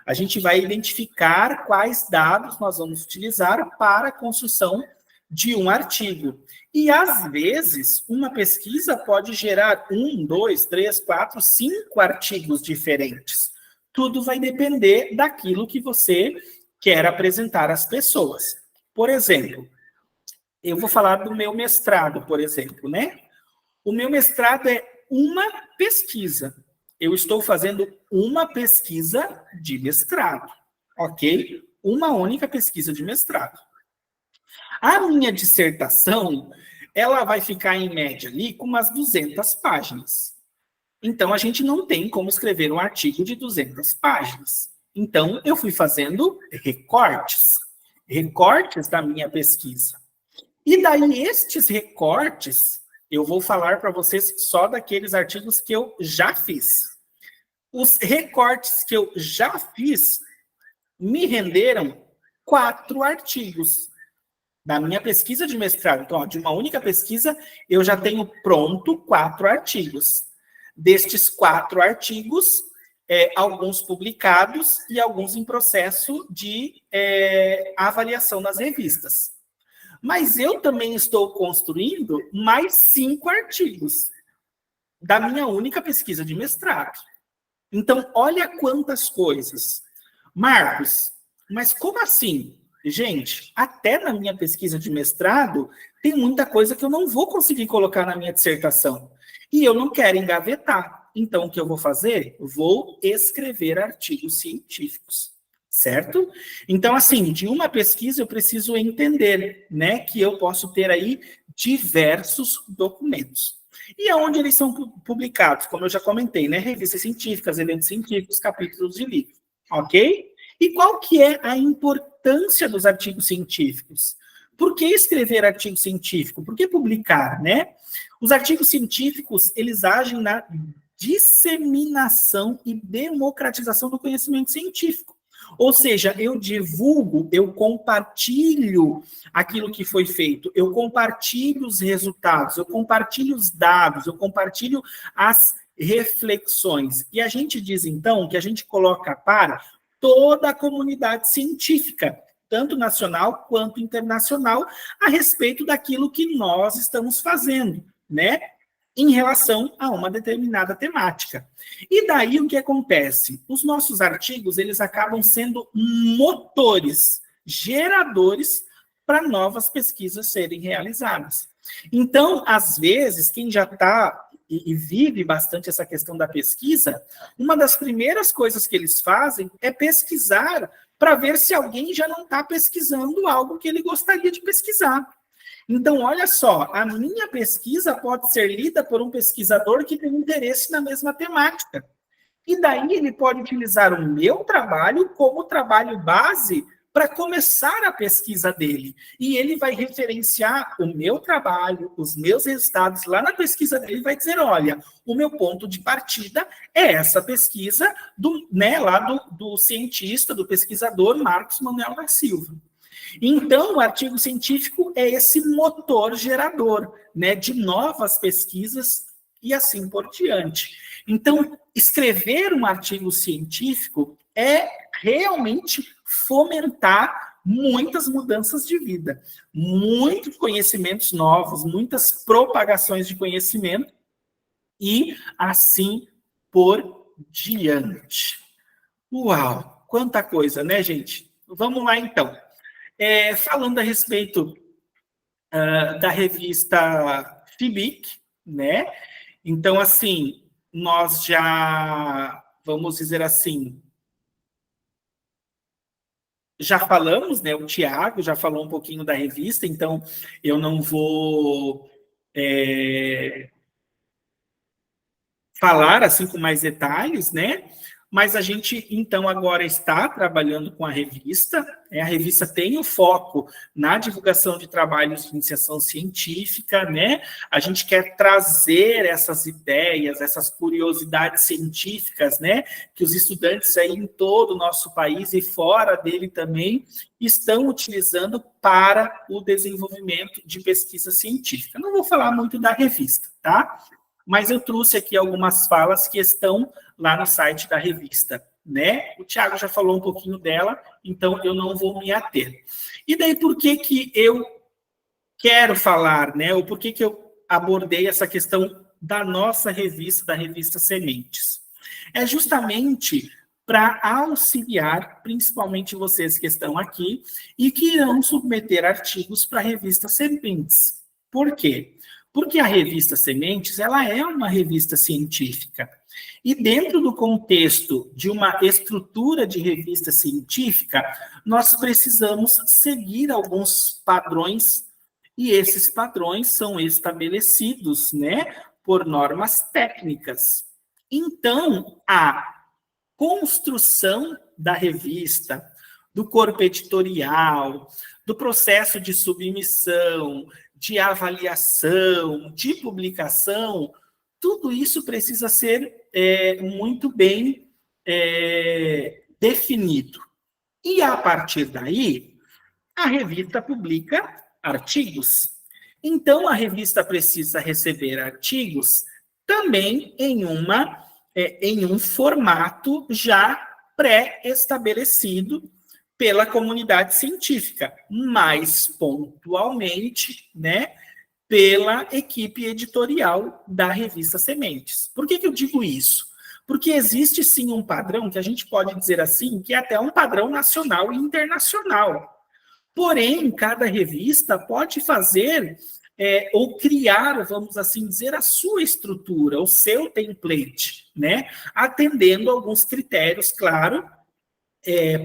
A gente vai identificar quais dados nós vamos utilizar para a construção de um artigo. E, às vezes, uma pesquisa pode gerar 1, 2, 3, 4, 5 artigos diferentes. Tudo vai depender daquilo que você quer apresentar às pessoas. Por exemplo, eu vou falar do meu mestrado, por exemplo, né? O meu mestrado é uma pesquisa. Eu estou fazendo uma pesquisa de mestrado, ok? Uma única pesquisa de mestrado. A minha dissertação, ela vai ficar em média ali com umas 200 páginas. Então, a gente não tem como escrever um artigo de 200 páginas. Então, eu fui fazendo recortes da minha pesquisa. E daí, estes recortes, eu vou falar para vocês só daqueles artigos que eu já fiz. Os recortes que eu já fiz me renderam 4 artigos da minha pesquisa de mestrado. Então, de uma única pesquisa, eu já tenho pronto 4 artigos. Destes 4 artigos, alguns publicados e alguns em processo de avaliação nas revistas. Mas eu também estou construindo mais 5 artigos da minha única pesquisa de mestrado. Então, olha quantas coisas. Marcos, mas como assim? Gente, até na minha pesquisa de mestrado, tem muita coisa que eu não vou conseguir colocar na minha dissertação. E eu não quero engavetar. Então, o que eu vou fazer? Vou escrever artigos científicos. Certo? Então, assim, de uma pesquisa eu preciso entender, né, que eu posso ter aí diversos documentos. E aonde eles são publicados? Como eu já comentei, né, revistas científicas, eventos científicos, capítulos de livro, ok? E qual que é a importância dos artigos científicos? Por que escrever artigo científico? Por que publicar, né? Os artigos científicos, eles agem na disseminação e democratização do conhecimento científico. Ou seja, eu divulgo, eu compartilho aquilo que foi feito, eu compartilho os resultados, eu compartilho os dados, eu compartilho as reflexões. E a gente diz, então, que a gente coloca para toda a comunidade científica, tanto nacional quanto internacional, a respeito daquilo que nós estamos fazendo, né? Em relação a uma determinada temática. E daí o que acontece? Os nossos artigos, eles acabam sendo motores, geradores para novas pesquisas serem realizadas. Então, às vezes, quem já está e vive bastante essa questão da pesquisa, uma das primeiras coisas que eles fazem é pesquisar para ver se alguém já não está pesquisando algo que ele gostaria de pesquisar. Então, olha só, a minha pesquisa pode ser lida por um pesquisador que tem interesse na mesma temática. E daí ele pode utilizar o meu trabalho como trabalho base para começar a pesquisa dele. E ele vai referenciar o meu trabalho, os meus resultados lá na pesquisa dele, vai dizer, olha, o meu ponto de partida é essa pesquisa do cientista, do pesquisador Marcos Manuel da Silva. Então, o artigo científico é esse motor gerador, né, de novas pesquisas e assim por diante. Então, escrever um artigo científico é realmente fomentar muitas mudanças de vida, muitos conhecimentos novos, muitas propagações de conhecimento e assim por diante. Uau, quanta coisa, né, gente? Vamos lá, então. Falando a respeito da revista FIBIC, né? Então, assim, nós já, vamos dizer assim, já falamos, né? O Tiago já falou um pouquinho da revista, então eu não vou falar assim com mais detalhes, né? Mas a gente, então, agora está trabalhando com a revista. A revista tem o foco na divulgação de trabalhos de iniciação científica, né? A gente quer trazer essas ideias, essas curiosidades científicas, né? Que os estudantes aí em todo o nosso país e fora dele também estão utilizando para o desenvolvimento de pesquisa científica. Não vou falar muito da revista, tá? Mas eu trouxe aqui algumas falas que estão lá no site da revista, né? O Tiago já falou um pouquinho dela, então eu não vou me ater. E daí, por que eu quero falar, né? Ou por que eu abordei essa questão da nossa revista, da revista Sementes? É justamente para auxiliar, principalmente vocês que estão aqui e que irão submeter artigos para a revista Sementes. Por quê? Porque a revista Sementes, ela é uma revista científica. E dentro do contexto de uma estrutura de revista científica, nós precisamos seguir alguns padrões, e esses padrões são estabelecidos, né, por normas técnicas. Então, a construção da revista, do corpo editorial, do processo de submissão, de avaliação, de publicação, tudo isso precisa ser muito bem definido. E, a partir daí, a revista publica artigos. Então, a revista precisa receber artigos também em um formato já pré-estabelecido pela comunidade científica, mais pontualmente, né, pela equipe editorial da revista Sementes. Por que eu digo isso? Porque existe sim um padrão, que a gente pode dizer assim, que é até um padrão nacional e internacional. Porém, cada revista pode fazer ou criar, vamos assim dizer, a sua estrutura, o seu template, né? Atendendo alguns critérios, claro,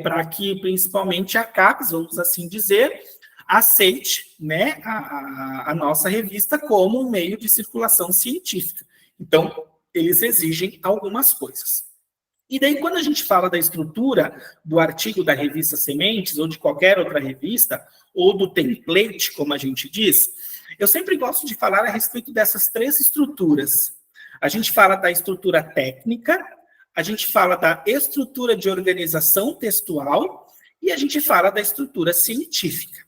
para que principalmente a CAPES, vamos assim dizer, aceite, né, a nossa revista como um meio de circulação científica. Então, eles exigem algumas coisas. E daí, quando a gente fala da estrutura do artigo da revista Sementes, ou de qualquer outra revista, ou do template, como a gente diz, eu sempre gosto de falar a respeito dessas três estruturas. A gente fala da estrutura técnica, a gente fala da estrutura de organização textual e a gente fala da estrutura científica.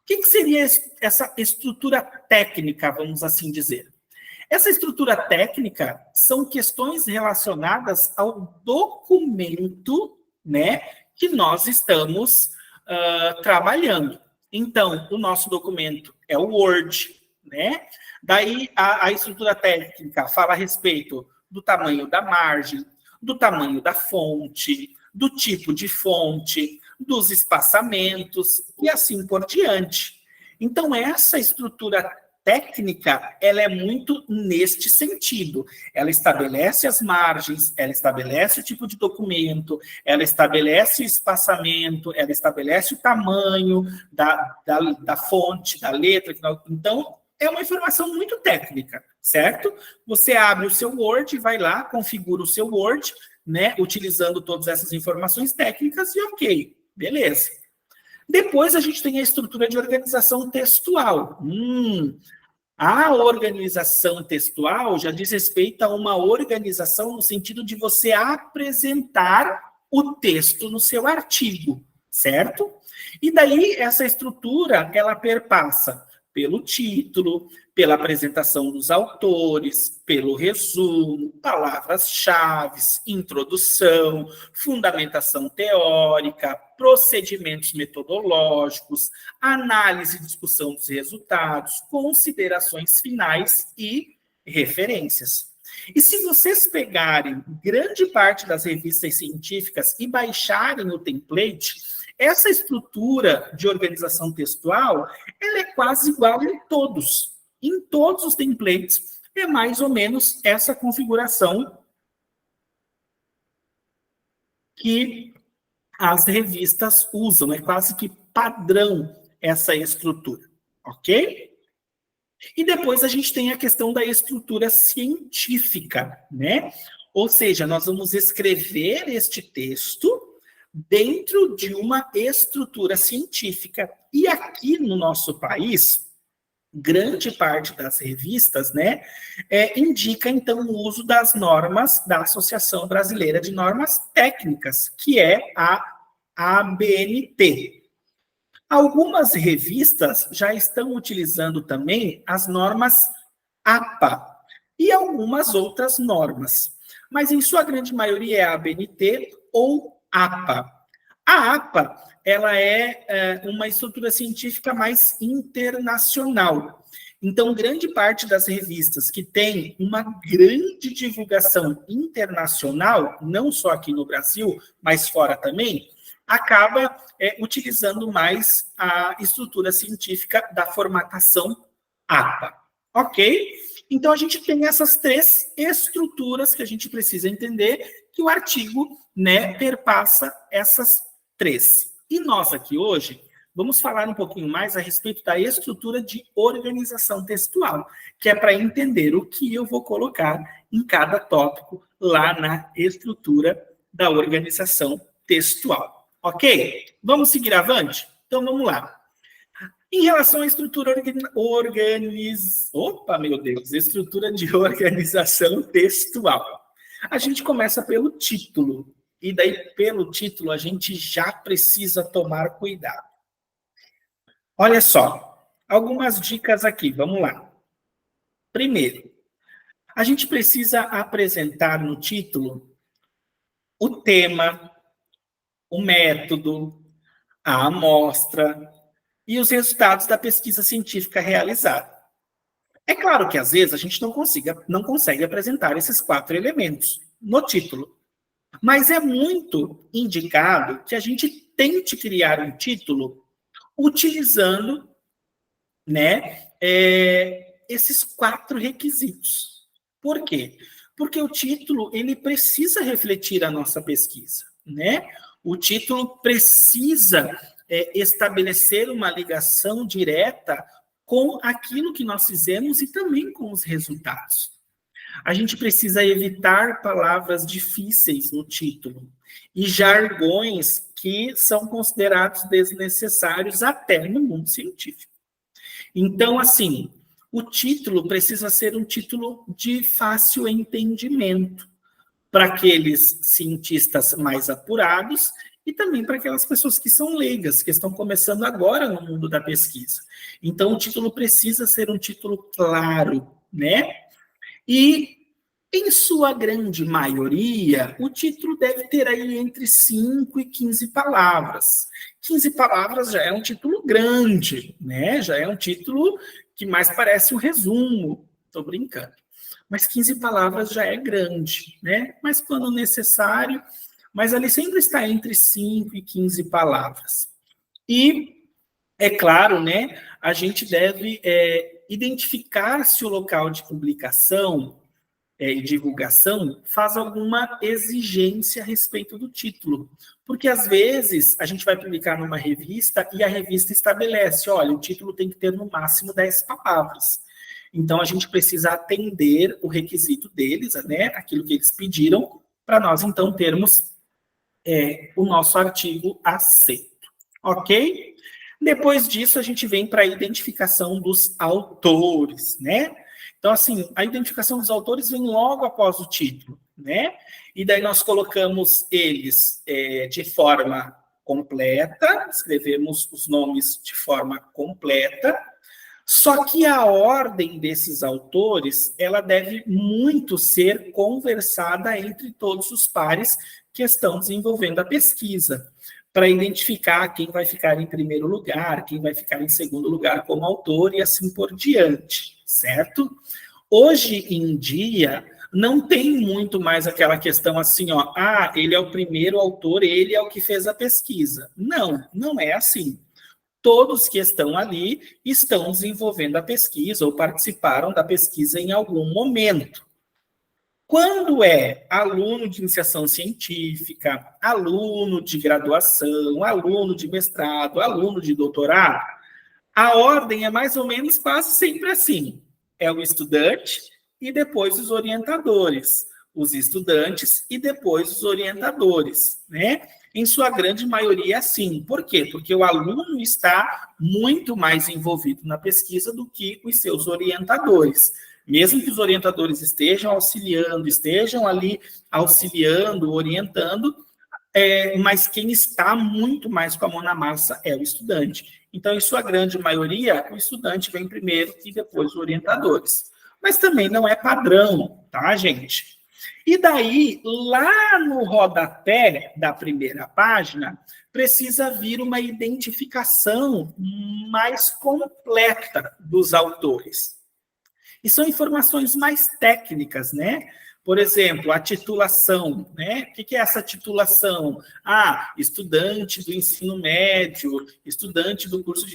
O que seria essa estrutura técnica, vamos assim dizer? Essa estrutura técnica são questões relacionadas ao documento, né, que nós estamos trabalhando. Então, o nosso documento é o Word, né? Daí, a estrutura técnica fala a respeito do tamanho da margem, do tamanho da fonte, do tipo de fonte, dos espaçamentos e assim por diante. Então, essa estrutura técnica, ela é muito neste sentido. Ela estabelece as margens, ela estabelece o tipo de documento, ela estabelece o espaçamento, ela estabelece o tamanho da fonte, da letra. Então, é uma informação muito técnica, certo? Você abre o seu Word, vai lá, configura o seu Word, né, utilizando todas essas informações técnicas e ok, beleza. Depois a gente tem a estrutura de organização textual. A organização textual já diz respeito a uma organização no sentido de você apresentar o texto no seu artigo, certo? E daí essa estrutura, ela perpassa pelo título, pela apresentação dos autores, pelo resumo, palavras-chave, introdução, fundamentação teórica, procedimentos metodológicos, análise e discussão dos resultados, considerações finais e referências. E se vocês pegarem grande parte das revistas científicas e baixarem o template, Essa estrutura de organização textual, ela é quase igual em todos. Em todos os templates, é mais ou menos essa configuração que as revistas usam. É quase que padrão essa estrutura, ok? E depois a gente tem a questão da estrutura científica, né? Ou seja, nós vamos escrever este texto dentro de uma estrutura científica. E aqui no nosso país, grande parte das revistas, né, indica, então, o uso das normas da Associação Brasileira de Normas Técnicas, que é a ABNT. Algumas revistas já estão utilizando também as normas APA e algumas outras normas, mas em sua grande maioria é a ABNT ou APA. A APA, ela é uma estrutura científica mais internacional. Então, grande parte das revistas que tem uma grande divulgação internacional, não só aqui no Brasil, mas fora também, acaba utilizando mais a estrutura científica da formatação APA. Ok? Então, a gente tem essas 3 estruturas que a gente precisa entender, que o artigo, né, perpassa essas 3. E nós aqui hoje vamos falar um pouquinho mais a respeito da estrutura de organização textual, que é para entender o que eu vou colocar em cada tópico lá na estrutura da organização textual. Ok? Vamos seguir avante? Então, vamos lá. Em relação à estrutura estrutura de organização textual. A gente começa pelo título. E daí, pelo título, a gente já precisa tomar cuidado. Olha só, algumas dicas aqui, vamos lá. Primeiro, a gente precisa apresentar no título o tema, o método, a amostra e os resultados da pesquisa científica realizada. É claro que, às vezes, a gente não consegue apresentar esses 4 elementos no título, mas é muito indicado que a gente tente criar um título utilizando, né, esses 4 requisitos. Por quê? Porque o título ele precisa refletir a nossa pesquisa, né? O título precisa estabelecer uma ligação direta com aquilo que nós fizemos e também com os resultados. A gente precisa evitar palavras difíceis no título e jargões que são considerados desnecessários até no mundo científico. Então, assim, o título precisa ser um título de fácil entendimento para aqueles cientistas mais apurados e também para aquelas pessoas que são leigas, que estão começando agora no mundo da pesquisa. Então, o título precisa ser um título claro, né? E, em sua grande maioria, o título deve ter aí entre 5 e 15 palavras. 15 palavras já é um título grande, né? Já é um título que mais parece um resumo. Estou brincando. Mas 15 palavras já é grande, né? Mas quando necessário, mas ali sempre está entre 5 e 15 palavras. E, é claro, né, a gente deve identificar se o local de publicação e divulgação faz alguma exigência a respeito do título. Porque, às vezes, a gente vai publicar numa revista e a revista estabelece, olha, o título tem que ter no máximo 10 palavras. Então, a gente precisa atender o requisito deles, né, aquilo que eles pediram, para nós, então, termos o nosso artigo aceito. Ok? Depois disso, a gente vem para a identificação dos autores, né? Então, assim, a identificação dos autores vem logo após o título, né? E daí nós colocamos eles de forma completa, escrevemos os nomes de forma completa, só que a ordem desses autores, ela deve muito ser conversada entre todos os pares que estão desenvolvendo a pesquisa, para identificar quem vai ficar em primeiro lugar, quem vai ficar em segundo lugar como autor e assim por diante, certo? Hoje em dia, não tem muito mais aquela questão assim, ó, ele é o primeiro autor, ele é o que fez a pesquisa. Não, não é assim. Todos que estão ali estão desenvolvendo a pesquisa ou participaram da pesquisa em algum momento. Quando é aluno de iniciação científica, aluno de graduação, aluno de mestrado, aluno de doutorado, a ordem é mais ou menos quase sempre assim. É o estudante e depois os orientadores. Os estudantes e depois os orientadores, né? Em sua grande maioria, sim. Por quê? Porque o aluno está muito mais envolvido na pesquisa do que os seus orientadores. Mesmo que os orientadores estejam auxiliando, estejam ali auxiliando, orientando, mas quem está muito mais com a mão na massa é o estudante. Então, em sua grande maioria, o estudante vem primeiro e depois os orientadores. Mas também não é padrão, tá, gente? E daí, lá no rodapé da primeira página, precisa vir uma identificação mais completa dos autores. E são informações mais técnicas, né? Por exemplo, a titulação, né? O que é essa titulação? Estudante do ensino médio, estudante do curso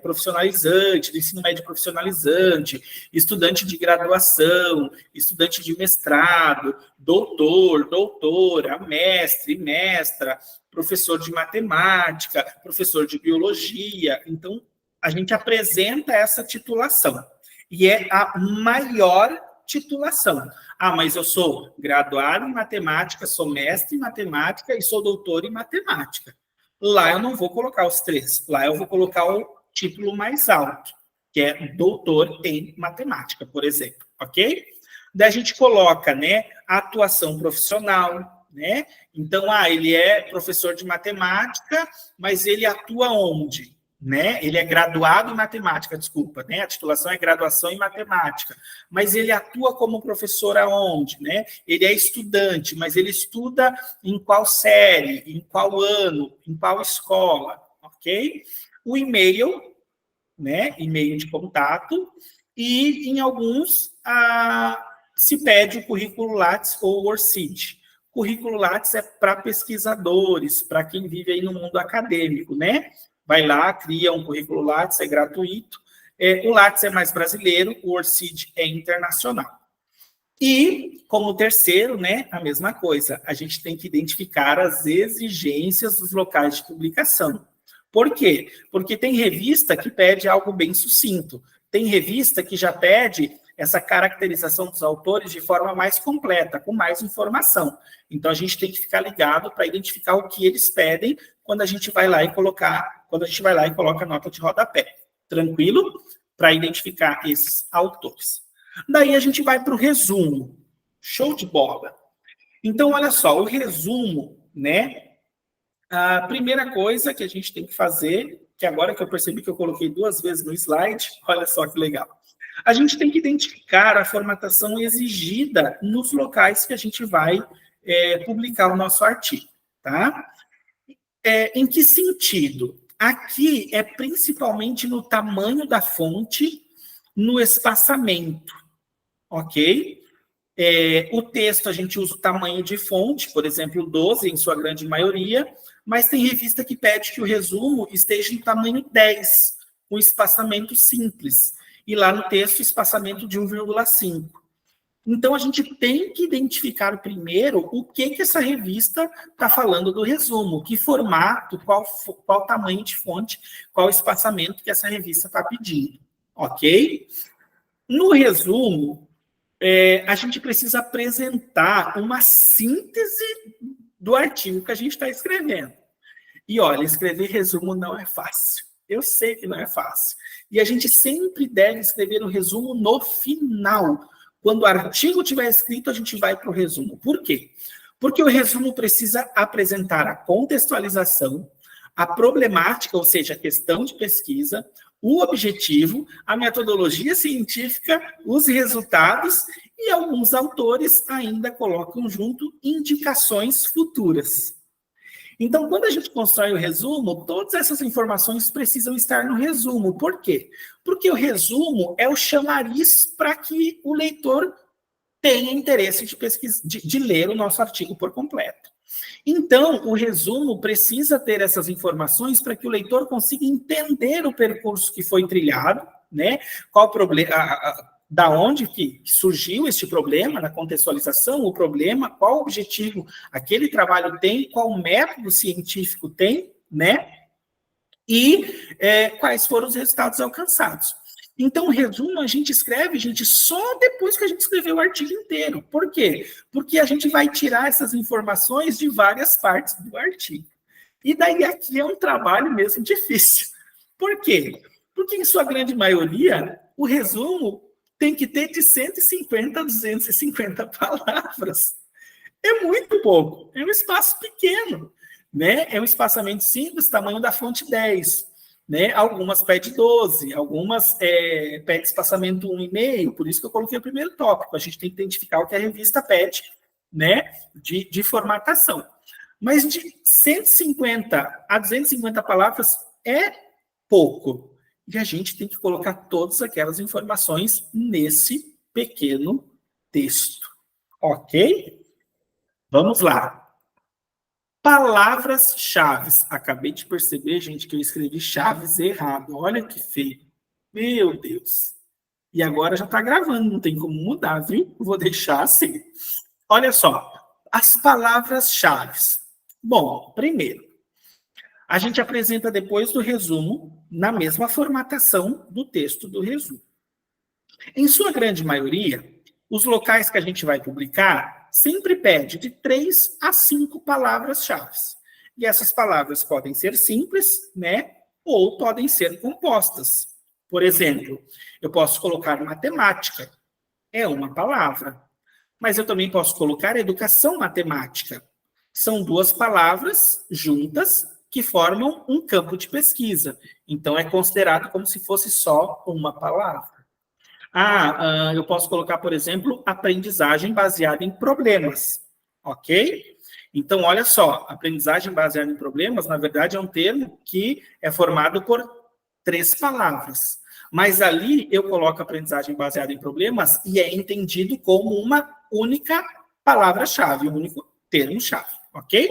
profissionalizante, do ensino médio profissionalizante, estudante de graduação, estudante de mestrado, doutor, doutora, mestre, mestra, professor de matemática, professor de biologia. Então, a gente apresenta essa titulação. E é a maior titulação. Mas eu sou graduado em matemática, sou mestre em matemática e sou doutor em matemática. Lá eu não vou colocar os 3. Lá eu vou colocar o título mais alto, que é doutor em matemática, por exemplo, ok? Daí a gente coloca, né, a atuação profissional, né? Então, ele é professor de matemática, mas ele atua onde? Né? Ele é graduado em matemática, desculpa, né? A titulação é graduação em matemática, mas ele atua como professor aonde, né? Ele é estudante, mas ele estuda em qual série, em qual ano, em qual escola, ok? O e-mail, né? E-mail de contato, e em alguns se pede o currículo Lattes ou Worksheet. Currículo Lattes é para pesquisadores, para quem vive aí no mundo acadêmico, né? Vai lá, cria um currículo Lattes, é gratuito. O Lattes é mais brasileiro, o Worksheet é internacional. E, como terceiro, né, a mesma coisa, a gente tem que identificar as exigências dos locais de publicação. Por quê? Porque tem revista que pede algo bem sucinto. Tem revista que já pede essa caracterização dos autores de forma mais completa, com mais informação. Então, a gente tem que ficar ligado para identificar o que eles pedem quando a gente vai lá e coloca a nota de rodapé. Tranquilo? Para identificar esses autores. Daí a gente vai para o resumo. Show de bola. Então, olha só, o resumo, né? A primeira coisa que a gente tem que fazer, que agora que eu percebi que eu coloquei 2 vezes no slide, olha só que legal. A gente tem que identificar a formatação exigida nos locais que a gente vai publicar o nosso artigo, tá? Em que sentido? Aqui é principalmente no tamanho da fonte, no espaçamento, ok? O texto a gente usa o tamanho de fonte, por exemplo, 12 em sua grande maioria, mas tem revista que pede que o resumo esteja em tamanho 10, com espaçamento simples. E lá no texto, espaçamento de 1,5. Então, a gente tem que identificar primeiro o que essa revista está falando do resumo, que formato, qual tamanho de fonte, qual espaçamento que essa revista está pedindo, ok? No resumo, a gente precisa apresentar uma síntese do artigo que a gente está escrevendo. E, olha, escrever resumo não é fácil. Eu sei que não é fácil. E a gente sempre deve escrever o resumo no final. Quando o artigo estiver escrito, a gente vai para o resumo. Por quê? Porque o resumo precisa apresentar a contextualização, a problemática, ou seja, a questão de pesquisa, o objetivo, a metodologia científica, os resultados, e alguns autores ainda colocam junto indicações futuras. Então, quando a gente constrói o resumo, todas essas informações precisam estar no resumo. Por quê? Porque o resumo é o chamariz para que o leitor tenha interesse de ler o nosso artigo por completo. Então, o resumo precisa ter essas informações para que o leitor consiga entender o percurso que foi trilhado, né? Qual o problema, da onde que surgiu este problema, na contextualização, o problema, qual objetivo aquele trabalho tem, qual método científico tem, né? E quais foram os resultados alcançados. Então, o resumo a gente escreve, gente, só depois que a gente escreveu o artigo inteiro. Por quê? Porque a gente vai tirar essas informações de várias partes do artigo. E daí aqui é um trabalho mesmo difícil. Por quê? Porque, em sua grande maioria, o resumo tem que ter de 150 a 250 palavras. É muito pouco, é um espaço pequeno, né? É um espaçamento simples, tamanho da fonte 10. Né? Algumas pede 12, algumas pede espaçamento 1,5, por isso que eu coloquei o primeiro tópico. A gente tem que identificar o que a revista pede, né, de formatação. Mas de 150 a 250 palavras é pouco. E a gente tem que colocar todas aquelas informações nesse pequeno texto. Ok? Vamos lá. Palavras-chave. Acabei de perceber, gente, que eu escrevi chaves errado. Olha que feio. Meu Deus. E agora já está gravando, não tem como mudar, viu? Vou deixar assim. Olha só, as palavras-chave. Bom, primeiro, a gente apresenta depois do resumo, na mesma formatação do texto do resumo. Em sua grande maioria, os locais que a gente vai publicar sempre pede de 3 a 5 palavras-chave. E essas palavras podem ser simples, né? Ou podem ser compostas. Por exemplo, eu posso colocar matemática. É uma palavra. Mas eu também posso colocar educação matemática. São 2 palavras juntas que formam um campo de pesquisa. Então, é considerado como se fosse só uma palavra. Eu posso colocar, por exemplo, aprendizagem baseada em problemas, ok? Então, olha só, aprendizagem baseada em problemas, na verdade, é um termo que é formado por 3 palavras. Mas ali eu coloco aprendizagem baseada em problemas e é entendido como uma única palavra-chave, um único termo-chave, ok?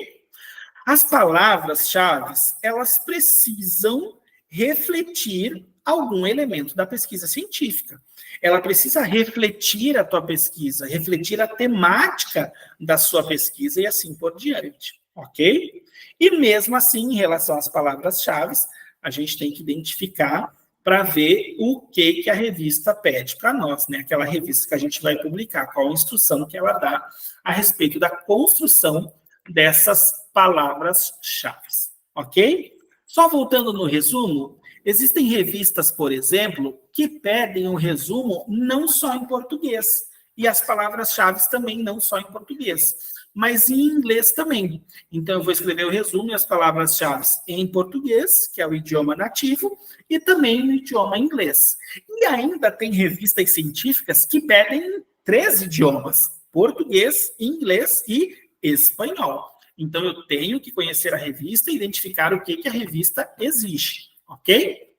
As palavras-chave, elas precisam refletir algum elemento da pesquisa científica. Ela precisa refletir a tua pesquisa, refletir a temática da sua pesquisa e assim por diante, ok? E mesmo assim, em relação às palavras-chave, a gente tem que identificar para ver o que a revista pede para nós, né? Aquela revista que a gente vai publicar, qual a instrução que ela dá a respeito da construção dessas palavras-chave, ok? Só voltando no resumo, existem revistas, por exemplo, que pedem um resumo não só em português, e as palavras-chave também não só em português, mas em inglês também. Então, eu vou escrever o resumo e as palavras-chave em português, que é o idioma nativo, e também no idioma inglês. E ainda tem revistas científicas que pedem 3 idiomas, português, inglês e espanhol. Então, eu tenho que conhecer a revista e identificar o que a revista exige, ok?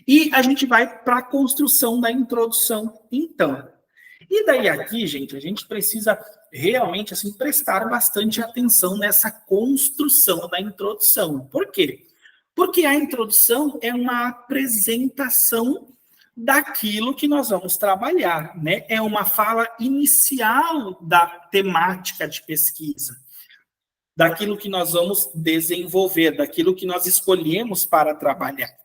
E a gente vai para a construção da introdução, então. E daí aqui, gente, a gente precisa realmente assim, prestar bastante atenção nessa construção da introdução. Por quê? Porque a introdução é uma apresentação daquilo que nós vamos trabalhar, né? É uma fala inicial da temática de pesquisa, daquilo que nós vamos desenvolver, daquilo que nós escolhemos para trabalhar.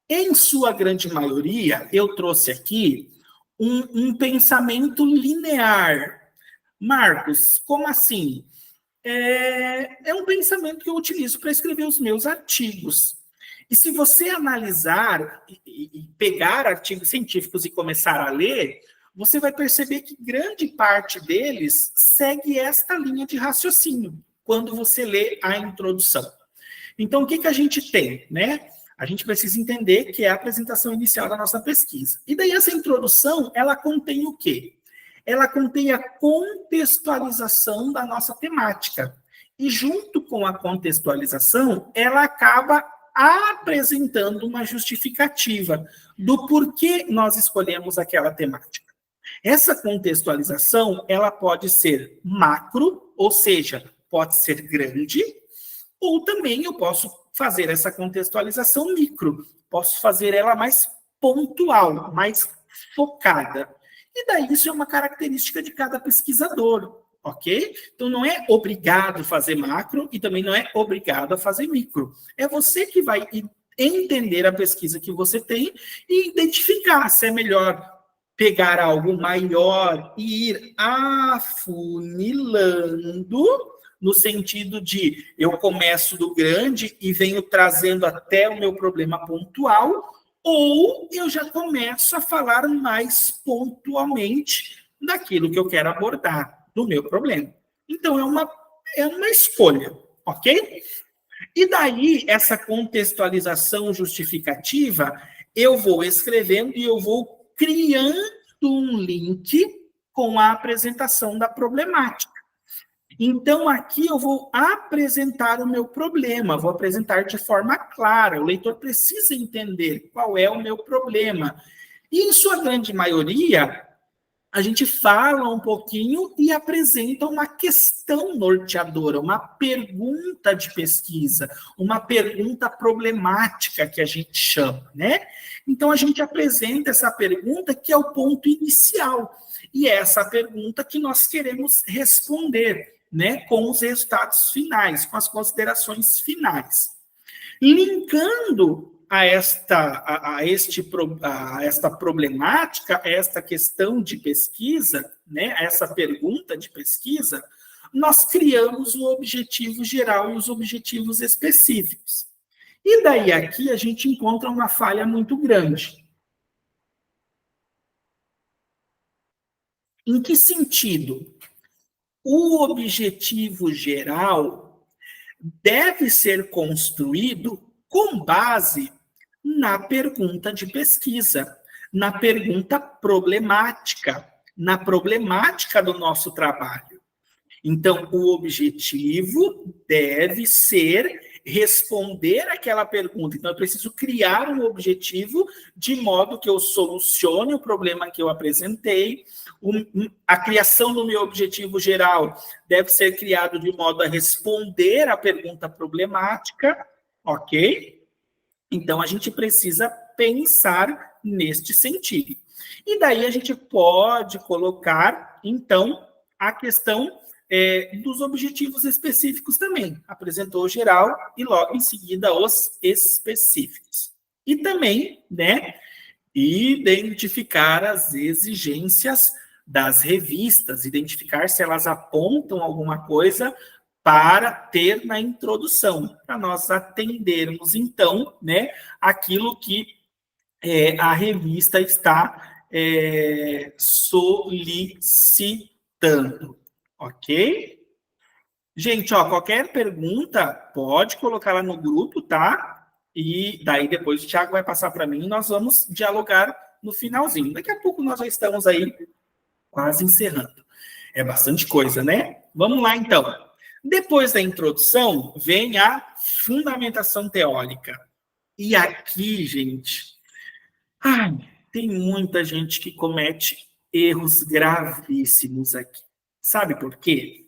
Em sua grande maioria, eu trouxe aqui um pensamento linear. Marcos, como assim? É um pensamento que eu utilizo para escrever os meus artigos. E se você analisar e pegar artigos científicos e começar a ler, você vai perceber que grande parte deles segue esta linha de raciocínio quando você lê a introdução. Então, o que a gente tem, né? A gente precisa entender que é a apresentação inicial da nossa pesquisa. E daí essa introdução, ela contém o quê? Ela contém a contextualização da nossa temática. E junto com a contextualização, ela acaba apresentando uma justificativa do porquê nós escolhemos aquela temática. Essa contextualização, ela pode ser macro, ou seja, pode ser grande, ou também eu posso fazer essa contextualização micro, posso fazer ela mais pontual, mais focada. E daí isso é uma característica de cada pesquisador, ok? Então não é obrigado a fazer macro e também não é obrigado a fazer micro. É você que vai entender a pesquisa que você tem e identificar se é melhor pegar algo maior e ir afunilando, no sentido de eu começo do grande e venho trazendo até o meu problema pontual, ou eu já começo a falar mais pontualmente daquilo que eu quero abordar, do meu problema. Então, é uma escolha, ok? E daí, essa contextualização justificativa, eu vou escrevendo e eu vou criando um link com a apresentação da problemática. Então, aqui eu vou apresentar o meu problema, vou apresentar de forma clara. O leitor precisa entender qual é o meu problema. E, em sua grande maioria, a gente fala um pouquinho e apresenta uma questão norteadora, uma pergunta de pesquisa, uma pergunta problemática que a gente chama, né? Então, a gente apresenta essa pergunta que é o ponto inicial. E é essa pergunta que nós queremos responder, né, com os resultados finais, com as considerações finais. Linkando a esta problemática, a esta questão de pesquisa, né, a essa pergunta de pesquisa, nós criamos o objetivo geral e os objetivos específicos. E daí aqui a gente encontra uma falha muito grande. Em que sentido? O objetivo geral deve ser construído com base na pergunta de pesquisa, na pergunta problemática, na problemática do nosso trabalho. Então, o objetivo deve ser responder aquela pergunta. Então, eu preciso criar um objetivo de modo que eu solucione o problema que eu apresentei. A criação do meu objetivo geral deve ser criado de modo a responder à pergunta problemática, ok? Então, a gente precisa pensar neste sentido. E daí a gente pode colocar, então, a questão dos objetivos específicos também. Apresentou o geral e logo em seguida os específicos. E também, né, identificar as exigências das revistas, identificar se elas apontam alguma coisa para ter na introdução, para nós atendermos, então, né, aquilo que a revista está solicitando. Ok? Gente, ó, qualquer pergunta, pode colocar lá no grupo, tá? E daí depois o Thiago vai passar para mim e nós vamos dialogar no finalzinho. Daqui a pouco nós já estamos aí quase encerrando. É bastante coisa, né? Vamos lá, então. Depois da introdução, vem a fundamentação teórica. E aqui, gente, tem muita gente que comete erros gravíssimos aqui. Sabe por quê?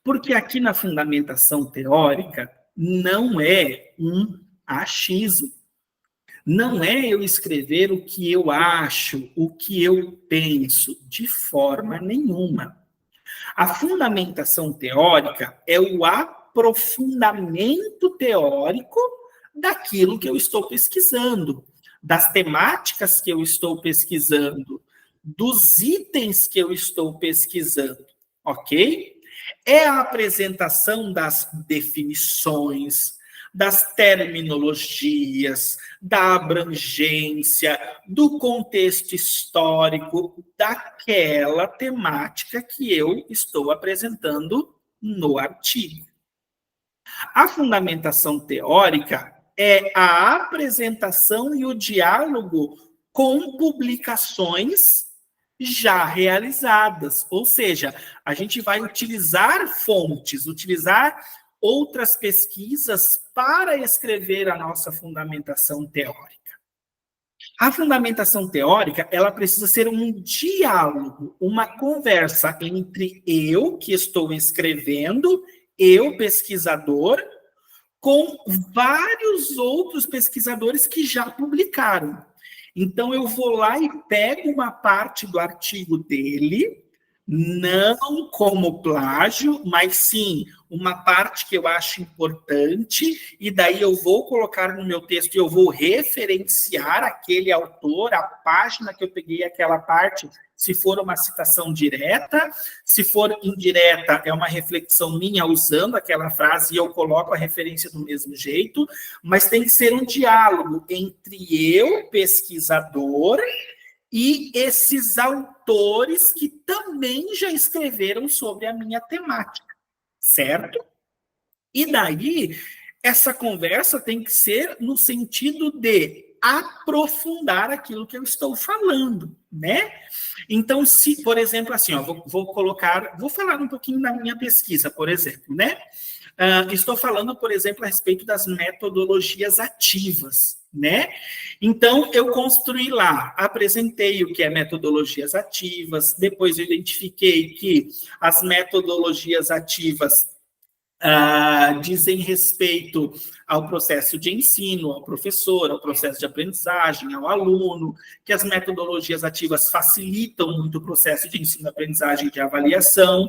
Porque aqui na fundamentação teórica não é um achismo. Não é eu escrever o que eu acho, o que eu penso, de forma nenhuma. A fundamentação teórica é o aprofundamento teórico daquilo que eu estou pesquisando, das temáticas que eu estou pesquisando, dos itens que eu estou pesquisando, ok? É a apresentação das definições, das terminologias, da abrangência, do contexto histórico daquela temática que eu estou apresentando no artigo. A fundamentação teórica é a apresentação e o diálogo com publicações já realizadas. Ou seja, a gente vai utilizar fontes, utilizar outras pesquisas para escrever a nossa fundamentação teórica. A fundamentação teórica, ela precisa ser um diálogo, uma conversa entre eu, que estou escrevendo, eu, pesquisador, com vários outros pesquisadores que já publicaram. Então, eu vou lá e pego uma parte do artigo dele, não como plágio, mas sim uma parte que eu acho importante, e daí eu vou colocar no meu texto e eu vou referenciar aquele autor, a página que eu peguei aquela parte, se for uma citação direta, se for indireta, é uma reflexão minha usando aquela frase e eu coloco a referência do mesmo jeito, mas tem que ser um diálogo entre eu, pesquisador, e esses autores que também já escreveram sobre a minha temática, certo? E daí, essa conversa tem que ser no sentido de aprofundar aquilo que eu estou falando, né? Então, se, por exemplo, assim, ó, vou falar um pouquinho da minha pesquisa, por exemplo, né? Estou falando, por exemplo, a respeito das metodologias ativas, né? Então, eu construí lá, apresentei o que é metodologias ativas, depois eu identifiquei que as metodologias ativas dizem respeito ao processo de ensino, ao professor, ao processo de aprendizagem, ao aluno, que as metodologias ativas facilitam muito o processo de ensino, aprendizagem e de avaliação.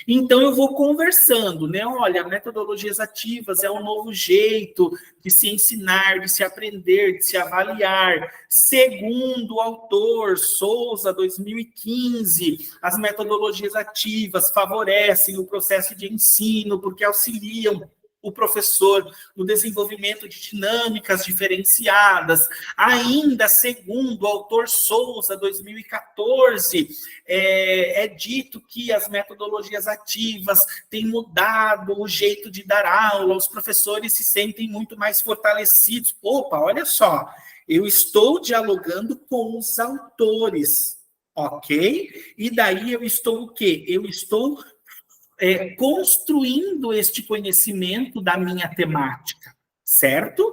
Então, eu vou conversando, né? Olha, metodologias ativas é um novo jeito de se ensinar, de se aprender, de se avaliar. Segundo o autor Souza, 2015, as metodologias ativas favorecem o processo de ensino porque auxiliam o professor no desenvolvimento de dinâmicas diferenciadas. Ainda, segundo o autor Souza, 2014, é dito que as metodologias ativas têm mudado o jeito de dar aula, os professores se sentem muito mais fortalecidos. Opa, olha só, eu estou dialogando com os autores, ok? E daí eu estou o quê? Eu estou construindo este conhecimento da minha temática, certo?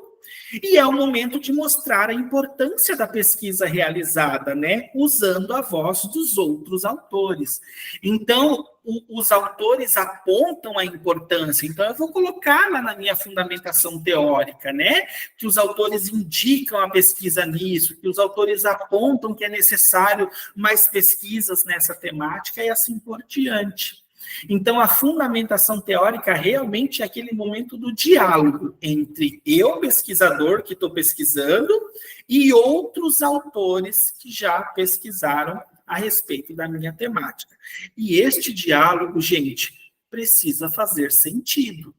E é o momento de mostrar a importância da pesquisa realizada, né? Usando a voz dos outros autores. Então, os autores apontam a importância, então eu vou colocar lá na minha fundamentação teórica, né? Que os autores indicam a pesquisa nisso, que os autores apontam que é necessário mais pesquisas nessa temática e assim por diante. Então, a fundamentação teórica realmente é aquele momento do diálogo entre eu, pesquisador, que estou pesquisando, e outros autores que já pesquisaram a respeito da minha temática. E este diálogo, gente, precisa fazer sentido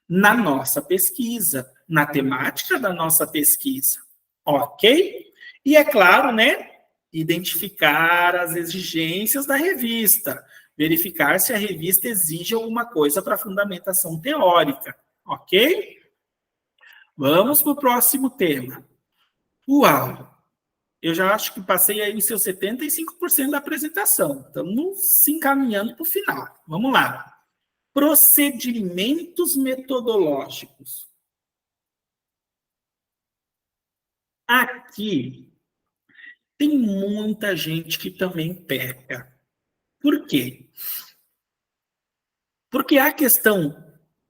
na nossa pesquisa, na temática da nossa pesquisa, ok? E é claro, né, identificar as exigências da revista, verificar se a revista exige alguma coisa para a fundamentação teórica, ok? Vamos para o próximo tema. Uau! Eu já acho que passei aí os seus 75% da apresentação. Estamos se encaminhando para o final. Vamos lá. Procedimentos metodológicos. Aqui tem muita gente que também peca. Por quê? Porque a questão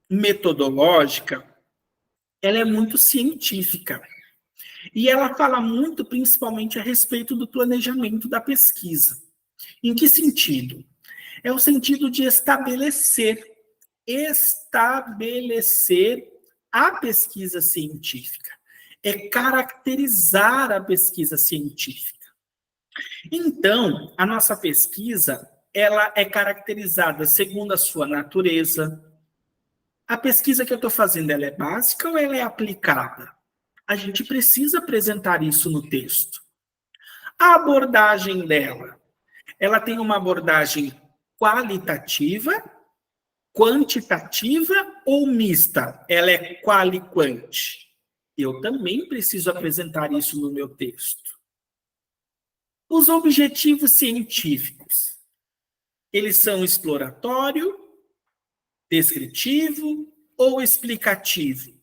metodológica, ela é muito científica. E ela fala muito, principalmente, a respeito do planejamento da pesquisa. Em que sentido? É o sentido de estabelecer a pesquisa científica. É caracterizar a pesquisa científica. Então, a nossa pesquisa, ela é caracterizada segundo a sua natureza. A pesquisa que eu estou fazendo, ela é básica ou ela é aplicada? A gente precisa apresentar isso no texto. A abordagem dela, ela tem uma abordagem qualitativa, quantitativa ou mista? Ela é quali-quant. Eu também preciso apresentar isso no meu texto. Os objetivos científicos, eles são exploratório, descritivo ou explicativo?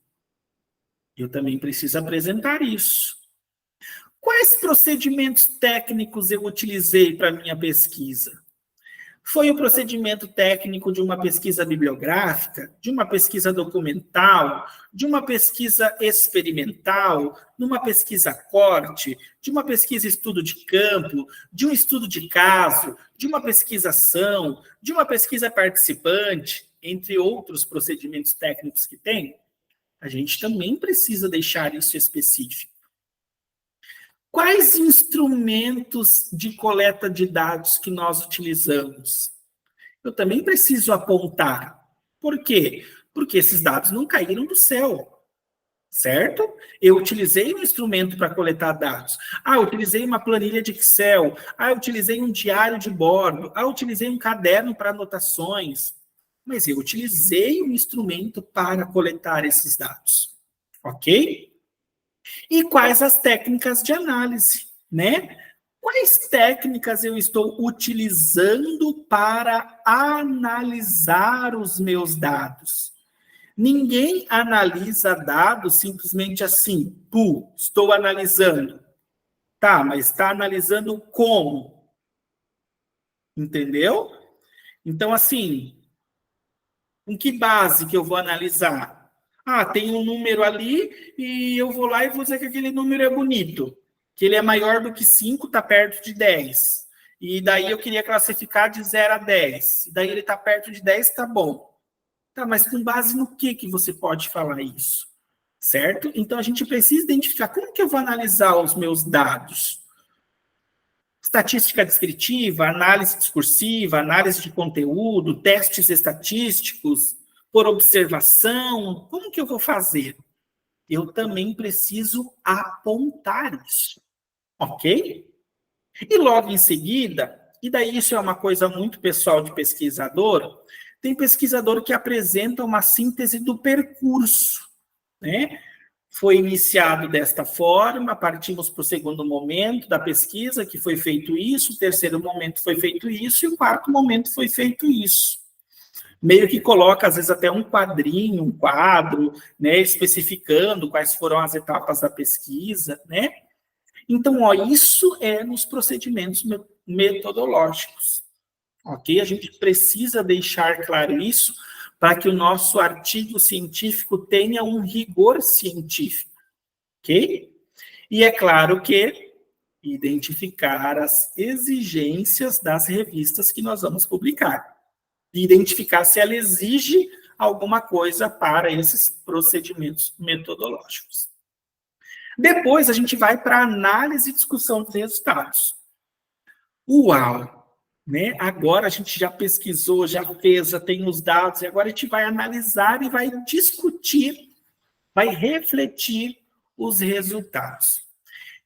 Eu também preciso apresentar isso. Quais procedimentos técnicos eu utilizei para minha pesquisa? Foi o procedimento técnico de uma pesquisa bibliográfica, de uma pesquisa documental, de uma pesquisa experimental, de uma pesquisa corte, de uma pesquisa estudo de campo, de um estudo de caso, de uma pesquisação, de uma pesquisa participante, entre outros procedimentos técnicos que tem? A gente também precisa deixar isso específico. Quais instrumentos de coleta de dados que nós utilizamos? Eu também preciso apontar. Por quê? Porque esses dados não caíram do céu, certo? Eu utilizei um instrumento para coletar dados. Eu utilizei uma planilha de Excel. Eu utilizei um diário de bordo. Eu utilizei um caderno para anotações. Mas eu utilizei um instrumento para coletar esses dados, ok? E quais as técnicas de análise, né? Quais técnicas eu estou utilizando para analisar os meus dados? Ninguém analisa dados simplesmente assim, estou analisando. Tá, mas está analisando como? Entendeu? Então, assim, com que base que eu vou analisar? Tem um número ali e eu vou lá e vou dizer que aquele número é bonito, que ele é maior do que 5, está perto de 10. E daí eu queria classificar de 0 a 10. E daí ele está perto de 10, está bom. Tá, mas com base no que você pode falar isso? Certo? Então a gente precisa identificar como que eu vou analisar os meus dados. Estatística descritiva, análise discursiva, análise de conteúdo, testes estatísticos, por observação, como que eu vou fazer? Eu também preciso apontar isso, ok? E logo em seguida, e daí isso é uma coisa muito pessoal de pesquisador, tem pesquisador que apresenta uma síntese do percurso, né? Foi iniciado desta forma, partimos para o segundo momento da pesquisa, que foi feito isso, o terceiro momento foi feito isso, e o quarto momento foi feito isso. Meio que coloca, às vezes, até um quadrinho, um quadro, né, especificando quais foram as etapas da pesquisa, né? Então, isso é nos procedimentos metodológicos, ok? A gente precisa deixar claro isso para que o nosso artigo científico tenha um rigor científico, ok? E é claro que identificar as exigências das revistas que nós vamos publicar. E identificar se ela exige alguma coisa para esses procedimentos metodológicos. Depois, a gente vai para a análise e discussão dos resultados. Uau! Né? Agora a gente já pesquisou, já fez, já tem os dados, e agora a gente vai analisar e vai discutir, vai refletir os resultados.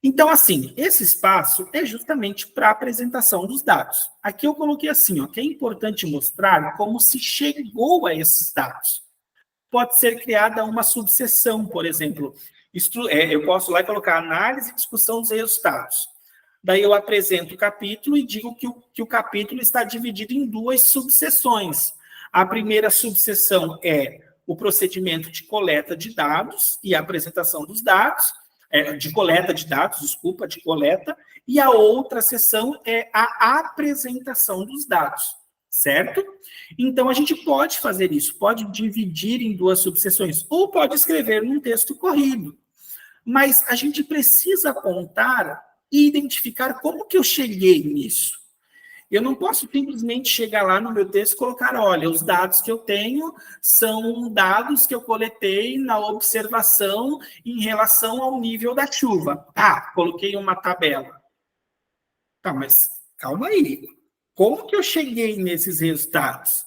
Então, assim, esse espaço é justamente para a apresentação dos dados. Aqui eu coloquei assim, que é importante mostrar como se chegou a esses dados. Pode ser criada uma subseção, por exemplo. Eu posso lá colocar análise e discussão dos resultados. Daí eu apresento o capítulo e digo que o capítulo está dividido em 2 subseções. A primeira subseção é o procedimento de coleta de dados e a apresentação dos dados, de coleta, e a outra seção é a apresentação dos dados, certo? Então, a gente pode fazer isso, pode dividir em 2 subseções, ou pode escrever num texto corrido, mas a gente precisa apontar e identificar como que eu cheguei nisso. Eu não posso simplesmente chegar lá no meu texto e colocar, olha, os dados que eu tenho são dados que eu coletei na observação em relação ao nível da chuva. Coloquei uma tabela. Mas calma aí. Como que eu cheguei nesses resultados?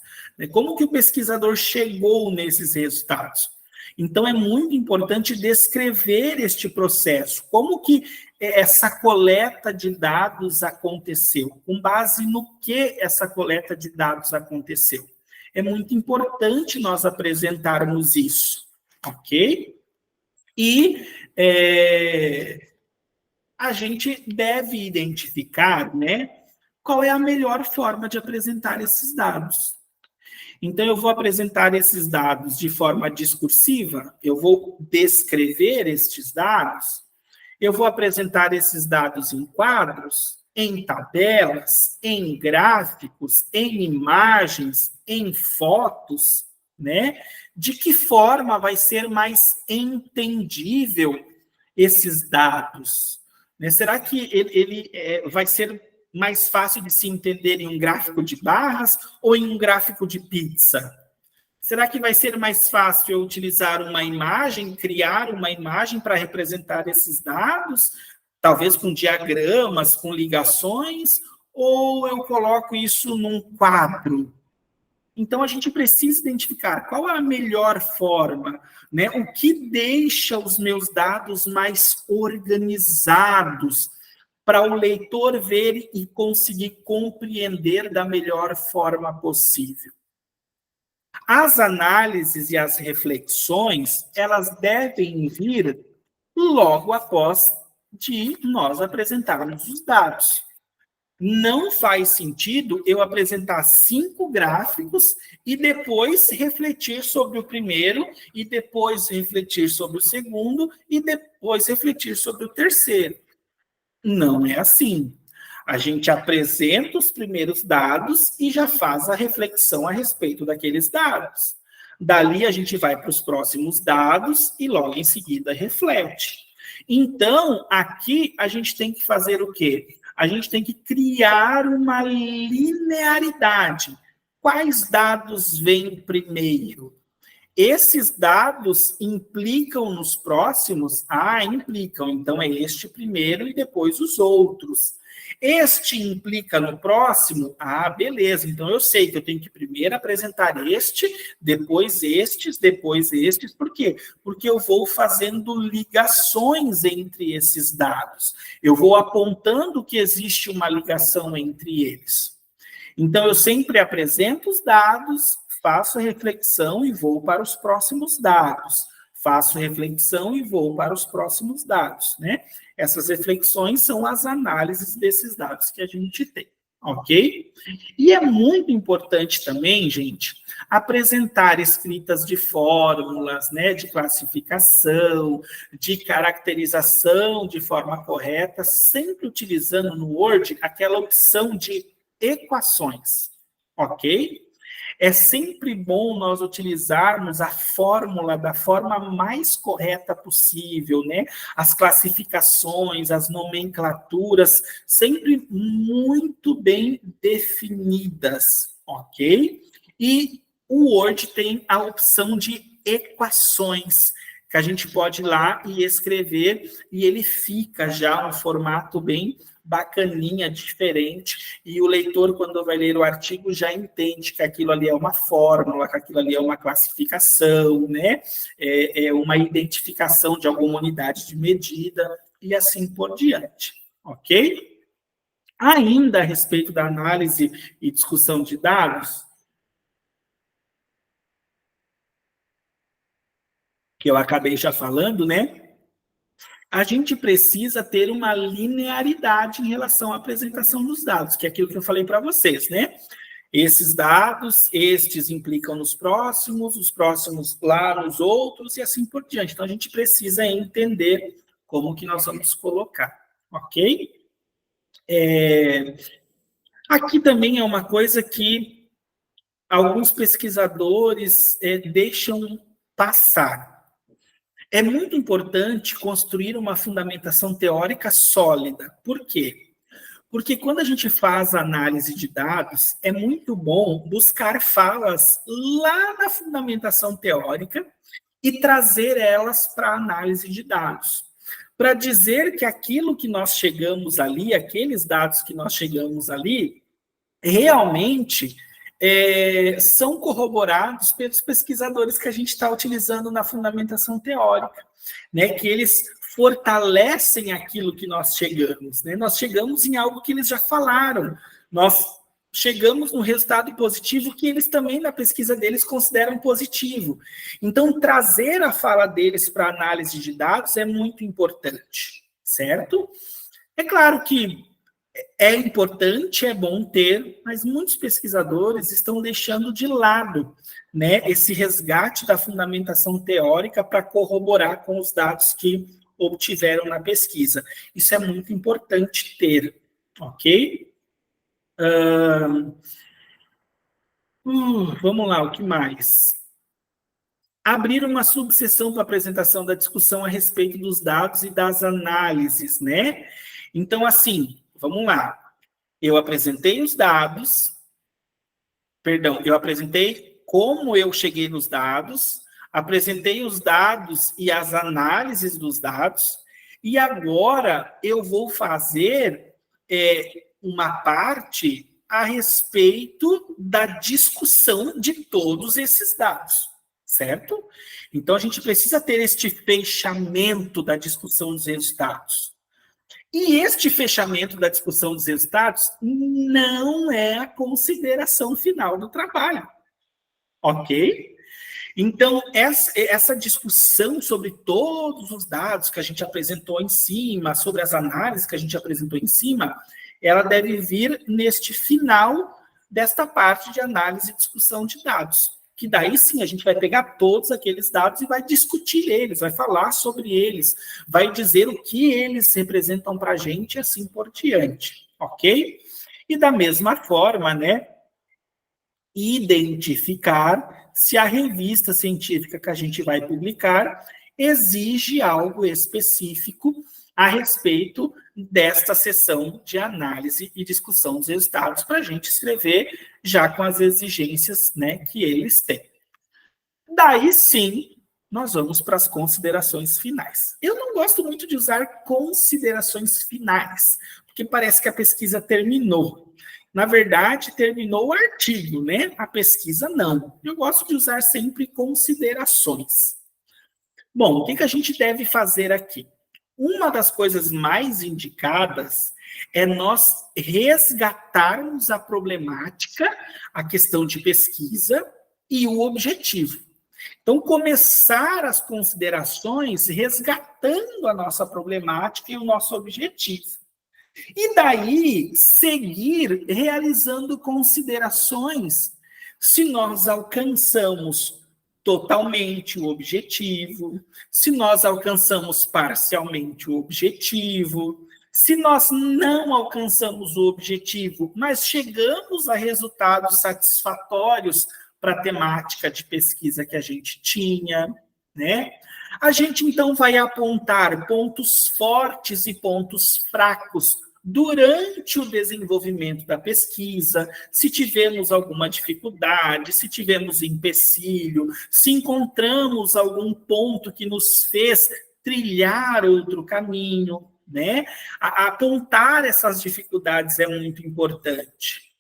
Como que o pesquisador chegou nesses resultados? Então, é muito importante descrever este processo. Como que essa coleta de dados aconteceu? Com base no que essa coleta de dados aconteceu? É muito importante nós apresentarmos isso, ok? E a gente deve identificar, né, qual é a melhor forma de apresentar esses dados. Então, eu vou apresentar esses dados de forma discursiva, eu vou descrever estes dados, eu vou apresentar esses dados em quadros, em tabelas, em gráficos, em imagens, em fotos, né? De que forma vai ser mais entendível esses dados? Né? Será que ele vai ser mais fácil de se entender em um gráfico de barras ou em um gráfico de pizza? Será que vai ser mais fácil eu utilizar uma imagem, criar uma imagem para representar esses dados, talvez com diagramas, com ligações, ou eu coloco isso num quadro? Então, a gente precisa identificar qual é a melhor forma, né? O que deixa os meus dados mais organizados para o leitor ver e conseguir compreender da melhor forma possível. As análises e as reflexões, elas devem vir logo após de nós apresentarmos os dados. Não faz sentido eu apresentar 5 gráficos e depois refletir sobre o primeiro, e depois refletir sobre o segundo, e depois refletir sobre o terceiro. Não é assim. A gente apresenta os primeiros dados e já faz a reflexão a respeito daqueles dados. Dali a gente vai para os próximos dados e logo em seguida reflete. Então, aqui a gente tem que fazer o quê? A gente tem que criar uma linearidade. Quais dados vêm primeiro? Esses dados implicam nos próximos? Implicam. Então, é este primeiro e depois os outros. Este implica no próximo? Beleza. Então, eu sei que eu tenho que primeiro apresentar este, depois estes, depois estes. Por quê? Porque eu vou fazendo ligações entre esses dados. Eu vou apontando que existe uma ligação entre eles. Então, eu sempre apresento os dados, faço a reflexão e vou para os próximos dados. Faço reflexão e vou para os próximos dados, né? Essas reflexões são as análises desses dados que a gente tem, ok? E é muito importante também, gente, apresentar escritas de fórmulas, né, de classificação, de caracterização de forma correta, sempre utilizando no Word aquela opção de equações, ok? É sempre bom nós utilizarmos a fórmula da forma mais correta possível, né? As classificações, as nomenclaturas, sempre muito bem definidas, ok? E o Word tem a opção de equações, que a gente pode ir lá e escrever, e ele fica já um formato bem bacaninha, diferente, e o leitor, quando vai ler o artigo, já entende que aquilo ali é uma fórmula, que aquilo ali é uma classificação, né? É uma identificação de alguma unidade de medida, e assim por diante, ok? Ainda a respeito da análise e discussão de dados, que eu acabei já falando, né? A gente precisa ter uma linearidade em relação à apresentação dos dados, que é aquilo que eu falei para vocês, né? Esses dados, estes implicam nos próximos, os próximos lá nos outros, e assim por diante. Então, a gente precisa entender como que nós vamos colocar, ok? Aqui também é uma coisa que alguns pesquisadores deixam passar. É muito importante construir uma fundamentação teórica sólida. Por quê? Porque quando a gente faz análise de dados, é muito bom buscar falas lá na fundamentação teórica e trazer elas para a análise de dados. Para dizer que aquilo que nós chegamos ali, aqueles dados que nós chegamos ali, realmente são corroborados pelos pesquisadores que a gente está utilizando na fundamentação teórica, né? Que eles fortalecem aquilo que nós chegamos, né? Nós chegamos em algo que eles já falaram, nós chegamos no resultado positivo que eles também, na pesquisa deles, consideram positivo. Então, trazer a fala deles para a análise de dados é muito importante, certo? É claro que é importante, é bom ter, mas muitos pesquisadores estão deixando de lado, né, esse resgate da fundamentação teórica para corroborar com os dados que obtiveram na pesquisa. Isso é muito importante ter, ok? Vamos lá, o que mais? Abrir uma subseção para apresentação da discussão a respeito dos dados e das análises, né? Então, assim, vamos lá. Eu apresentei os dados, eu apresentei como eu cheguei nos dados, apresentei os dados e as análises dos dados, e agora eu vou fazer uma parte a respeito da discussão de todos esses dados, certo? Então, a gente precisa ter este fechamento da discussão dos resultados. E este fechamento da discussão dos resultados não é a consideração final do trabalho, ok? Então, essa discussão sobre todos os dados que a gente apresentou em cima, sobre as análises que a gente apresentou em cima, ela deve vir neste final desta parte de análise e discussão de dados. Que daí sim a gente vai pegar todos aqueles dados e vai discutir eles, vai falar sobre eles, vai dizer o que eles representam para a gente e assim por diante, ok? E da mesma forma, né, identificar se a revista científica que a gente vai publicar exige algo específico a respeito desta sessão de análise e discussão dos resultados para a gente escrever já com as exigências, né, que eles têm. Daí sim, nós vamos para as considerações finais. Eu não gosto muito de usar considerações finais, porque parece que a pesquisa terminou. Na verdade, terminou o artigo, né? A pesquisa não. Eu gosto de usar sempre considerações. Bom, o que a gente deve fazer aqui? Uma das coisas mais indicadas é nós resgatarmos a problemática, a questão de pesquisa e o objetivo. Então, começar as considerações resgatando a nossa problemática e o nosso objetivo. E daí, seguir realizando considerações se nós alcançamos totalmente o objetivo, se nós alcançamos parcialmente o objetivo, se nós não alcançamos o objetivo, mas chegamos a resultados satisfatórios para a temática de pesquisa que a gente tinha, né? A gente, então, vai apontar pontos fortes e pontos fracos durante o desenvolvimento da pesquisa, se tivemos alguma dificuldade, se tivemos empecilho, se encontramos algum ponto que nos fez trilhar outro caminho, né? Apontar essas dificuldades é muito importante.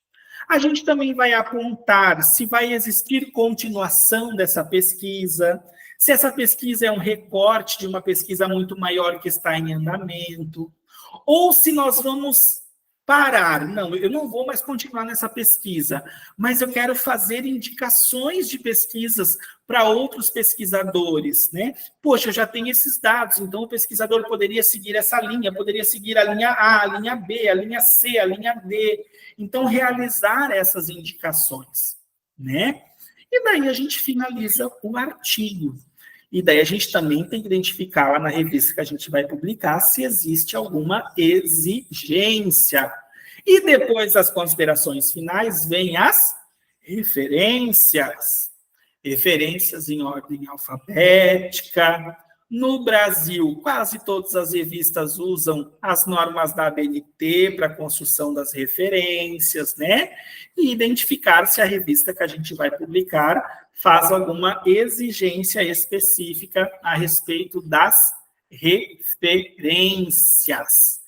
A gente também vai apontar se vai existir continuação dessa pesquisa, se essa pesquisa é um recorte de uma pesquisa muito maior que está em andamento, ou se nós vamos parar. Não, eu não vou mais continuar nessa pesquisa, mas eu quero fazer indicações de pesquisas para outros pesquisadores, né? Poxa, eu já tenho esses dados, então o pesquisador poderia seguir essa linha, poderia seguir a linha A, a linha B, a linha C, a linha D. Então, realizar essas indicações, né? E daí a gente finaliza o artigo. E daí a gente também tem que identificar lá na revista que a gente vai publicar se existe alguma exigência. E depois das considerações finais, vem as referências. Referências em ordem alfabética. No Brasil, quase todas as revistas usam as normas da ABNT para a construção das referências, né? E identificar se a revista que a gente vai publicar faz alguma exigência específica a respeito das referências.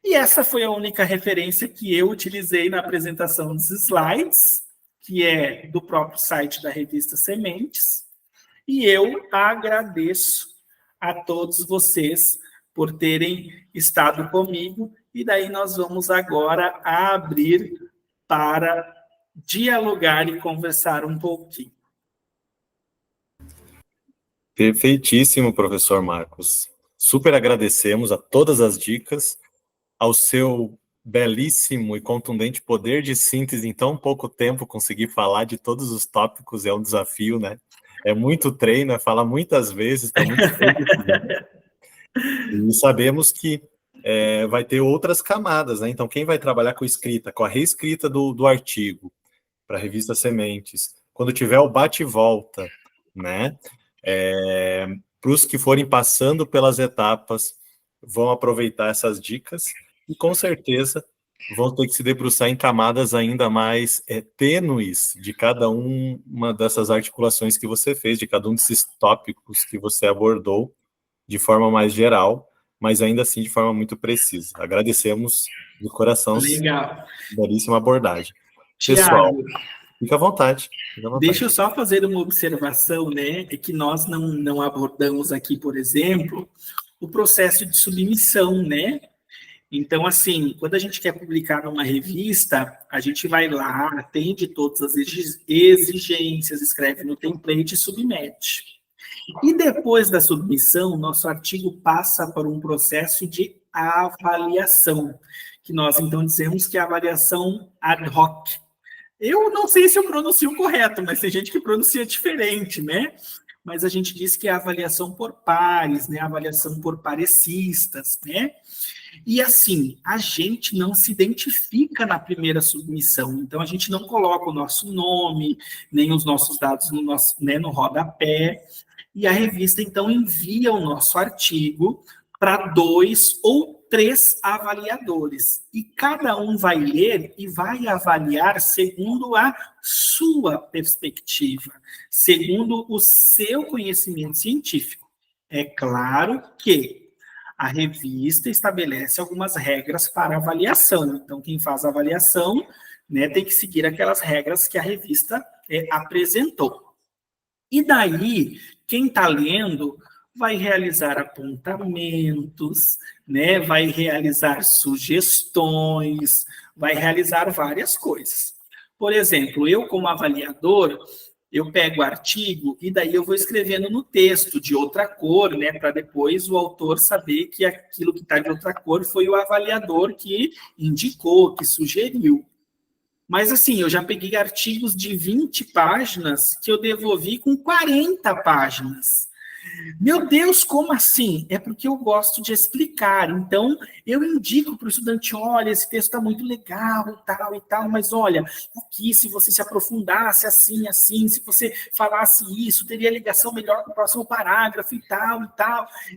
E essa foi a única referência que eu utilizei na apresentação dos slides, que é do próprio site da revista Sementes, e eu agradeço a todos vocês por terem estado comigo, e daí nós vamos agora abrir para dialogar e conversar um pouquinho. Perfeitíssimo, professor Marcos. Super agradecemos a todas as dicas. ao seu belíssimo e contundente poder de síntese em tão pouco tempo, conseguir falar de todos os tópicos é um desafio, né? É muito treino, é falar muitas vezes para muitas coisas. E sabemos que vai ter outras camadas, né? Então, quem vai trabalhar com escrita, com a reescrita do artigo para a revista Sementes, quando tiver o bate e volta, né? Para os que forem passando pelas etapas, vão aproveitar essas dicas e, com certeza, vão ter que se debruçar em camadas ainda mais tênues de cada uma dessas articulações que você fez, de cada um desses tópicos que você abordou de forma mais geral, mas ainda assim de forma muito precisa. Agradecemos de coração. Legal. Belíssima abordagem. Tiago, Pessoal, fica à vontade. Deixa eu só fazer uma observação, né? É que nós não abordamos aqui, por exemplo, o processo de submissão, né? Então, assim, quando a gente quer publicar numa revista, a gente vai lá, atende todas as exigências, escreve no template e submete. E depois da submissão, nosso artigo passa por um processo de avaliação, que nós então dizemos que é a avaliação ad hoc. Eu não sei se eu pronuncio correto, mas tem gente que pronuncia diferente, né? Mas a gente diz que é a avaliação por pares, né? A avaliação por parecistas, né? E assim, a gente não se identifica na primeira submissão, então a gente não coloca o nosso nome, nem os nossos dados no rodapé, e a revista então envia o nosso artigo para 2 ou 3 avaliadores, e cada um vai ler e vai avaliar segundo a sua perspectiva, segundo o seu conhecimento científico. É claro que a revista estabelece algumas regras para avaliação. Então, quem faz a avaliação, né, tem que seguir aquelas regras que a revista apresentou. E daí, quem está lendo vai realizar apontamentos, né, vai realizar sugestões, vai realizar várias coisas. Por exemplo, eu, como avaliador, eu pego o artigo e daí eu vou escrevendo no texto de outra cor, né, para depois o autor saber que aquilo que está de outra cor foi o avaliador que indicou, que sugeriu. Mas assim, eu já peguei artigos de 20 páginas que eu devolvi com 40 páginas. Meu Deus, como assim? É porque eu gosto de explicar. Então, eu indico para o estudante, olha, esse texto está muito legal e tal, mas olha, aqui, se você se aprofundasse assim, se você falasse isso, teria ligação melhor com o próximo parágrafo e tal.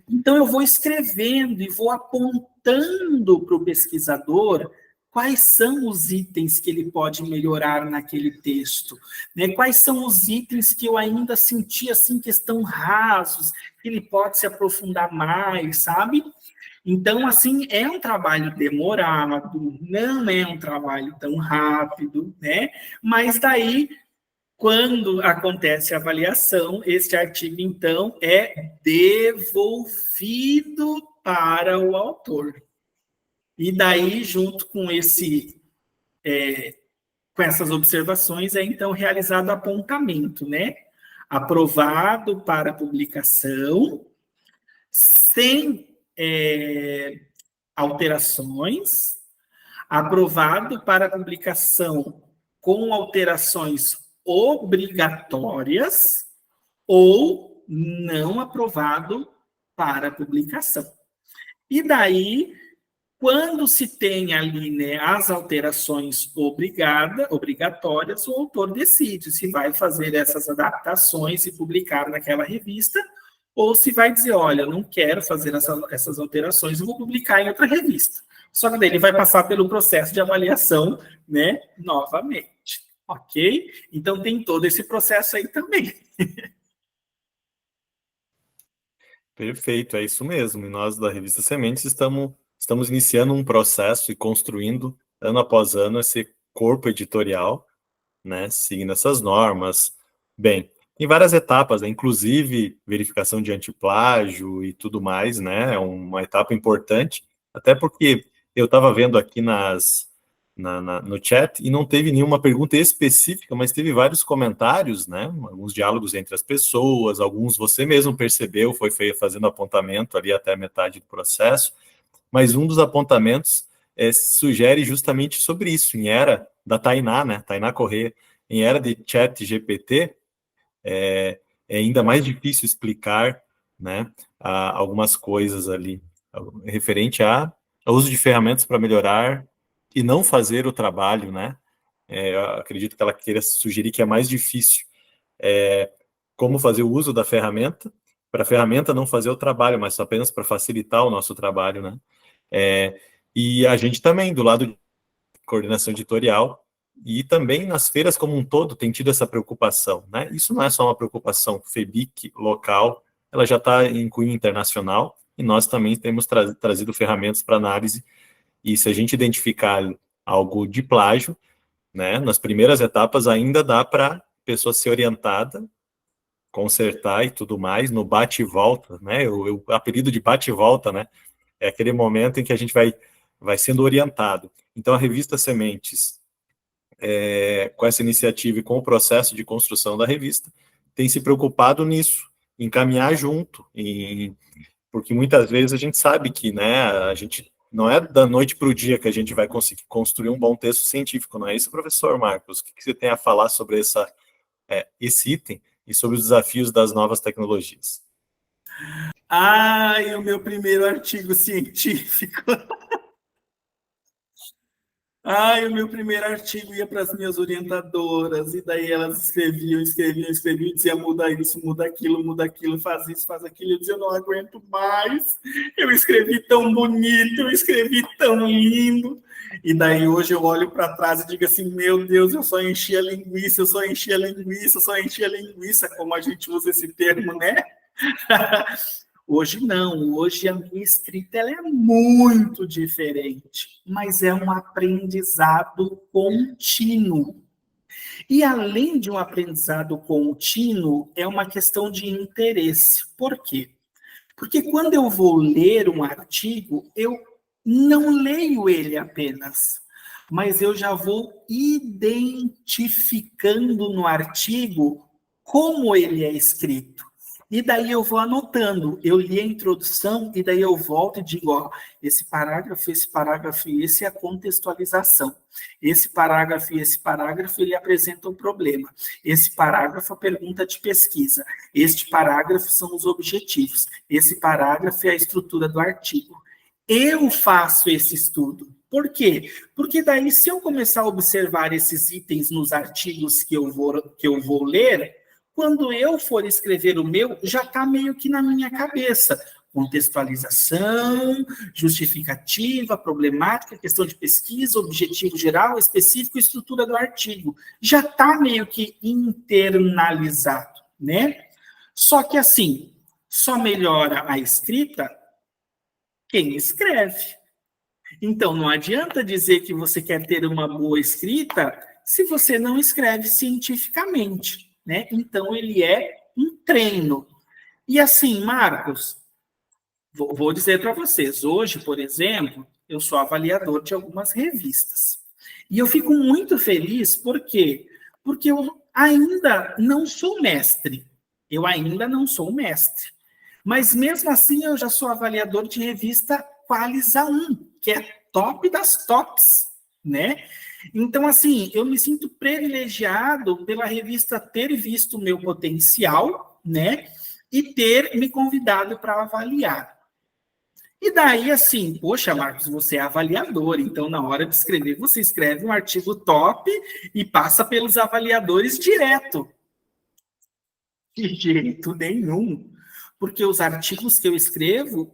Então, eu vou escrevendo e vou apontando para o pesquisador quais são os itens que ele pode melhorar naquele texto, né? Quais são os itens que eu ainda senti, assim, que estão rasos, que ele pode se aprofundar mais, sabe? Então, assim, é um trabalho demorado, não é um trabalho tão rápido, né? Mas daí, quando acontece a avaliação, este artigo, então, é devolvido para o autor. E daí, junto com com essas observações, é então realizado apontamento, né? Aprovado para publicação, sem alterações, aprovado para publicação com alterações obrigatórias ou não aprovado para publicação. E daí, quando se tem ali, né, as alterações obrigatórias, o autor decide se vai fazer essas adaptações e publicar naquela revista, ou se vai dizer, olha, eu não quero fazer essas alterações, eu vou publicar em outra revista. Só que daí ele vai passar pelo processo de avaliação, né, novamente. Ok? Então tem todo esse processo aí também. Perfeito, é isso mesmo. E nós da Revista Sementes estamos iniciando um processo e construindo, ano após ano, esse corpo editorial, né, seguindo essas normas. Bem, em várias etapas, né, inclusive verificação de antiplágio e tudo mais, né, é uma etapa importante, até porque eu estava vendo aqui no chat e não teve nenhuma pergunta específica, mas teve vários comentários, né, alguns diálogos entre as pessoas, alguns você mesmo percebeu, foi fazendo apontamento ali até a metade do processo, mas um dos apontamentos sugere justamente sobre isso, em era da Tainá, né? Tainá Corrêa, em era de chat GPT, é ainda mais difícil explicar, né, algumas coisas ali, referente ao uso de ferramentas para melhorar e não fazer o trabalho, né? Eu acredito que ela queira sugerir que é mais difícil como fazer o uso da ferramenta, para a ferramenta não fazer o trabalho, mas apenas para facilitar o nosso trabalho, né? E a gente também, do lado de coordenação editorial, e também nas feiras como um todo, tem tido essa preocupação, né? Isso não é só uma preocupação FEBIC local, ela já está em cunho internacional, e nós também temos trazido ferramentas para análise, e se a gente identificar algo de plágio, né, nas primeiras etapas ainda dá para a pessoa ser orientada, consertar e tudo mais, no bate e volta, né? O apelido de bate e volta, né? É aquele momento em que a gente vai sendo orientado. Então, a revista Sementes, com essa iniciativa e com o processo de construção da revista, tem se preocupado nisso, em caminhar junto, porque muitas vezes a gente sabe que, né, a gente não é da noite para o dia que a gente vai conseguir construir um bom texto científico, não é isso, professor Marcos? O que você tem a falar sobre esse item e sobre os desafios das novas tecnologias? Ai, o meu primeiro artigo científico. Ai, o meu primeiro artigo ia para as minhas orientadoras, e daí elas escreviam, e diziam, muda isso, muda aquilo, faz isso, faz aquilo. Eu dizia, eu não aguento mais. Eu escrevi tão bonito, eu escrevi tão lindo. E daí hoje eu olho para trás e digo assim, meu Deus, eu só enchi a linguiça, como a gente usa esse termo, né? Hoje não, hoje a minha escrita ela é muito diferente, mas é um aprendizado contínuo. E além de um aprendizado contínuo, é uma questão de interesse. Por quê? Porque quando eu vou ler um artigo, eu não leio ele apenas, mas eu já vou identificando no artigo como ele é escrito. E daí eu vou anotando, eu li a introdução e daí eu volto e digo, ó, esse parágrafo e esse é a contextualização. Esse parágrafo e esse parágrafo, ele apresenta um problema. Esse parágrafo é a pergunta de pesquisa. Este parágrafo são os objetivos. Esse parágrafo é a estrutura do artigo. Eu faço esse estudo. Por quê? Porque daí, se eu começar a observar esses itens nos artigos que eu vou ler, quando eu for escrever o meu, já está meio que na minha cabeça. Contextualização, justificativa, problemática, questão de pesquisa, objetivo geral, específico, estrutura do artigo. Já está meio que internalizado, né? Só que assim, só melhora a escrita quem escreve. Então, não adianta dizer que você quer ter uma boa escrita se você não escreve cientificamente, né? Então, ele é um treino. E assim, Marcos, vou dizer para vocês, hoje, por exemplo, eu sou avaliador de algumas revistas. E eu fico muito feliz, por quê? Porque eu ainda não sou mestre. Mas mesmo assim, eu já sou avaliador de revista Qualis A1, que é top das tops, né? Então, assim, eu me sinto privilegiado pela revista ter visto o meu potencial, né? E ter me convidado para avaliar. E daí, assim, poxa, Marcos, você é avaliador, então na hora de escrever, você escreve um artigo top e passa pelos avaliadores direto. De jeito nenhum. Porque os artigos que eu escrevo,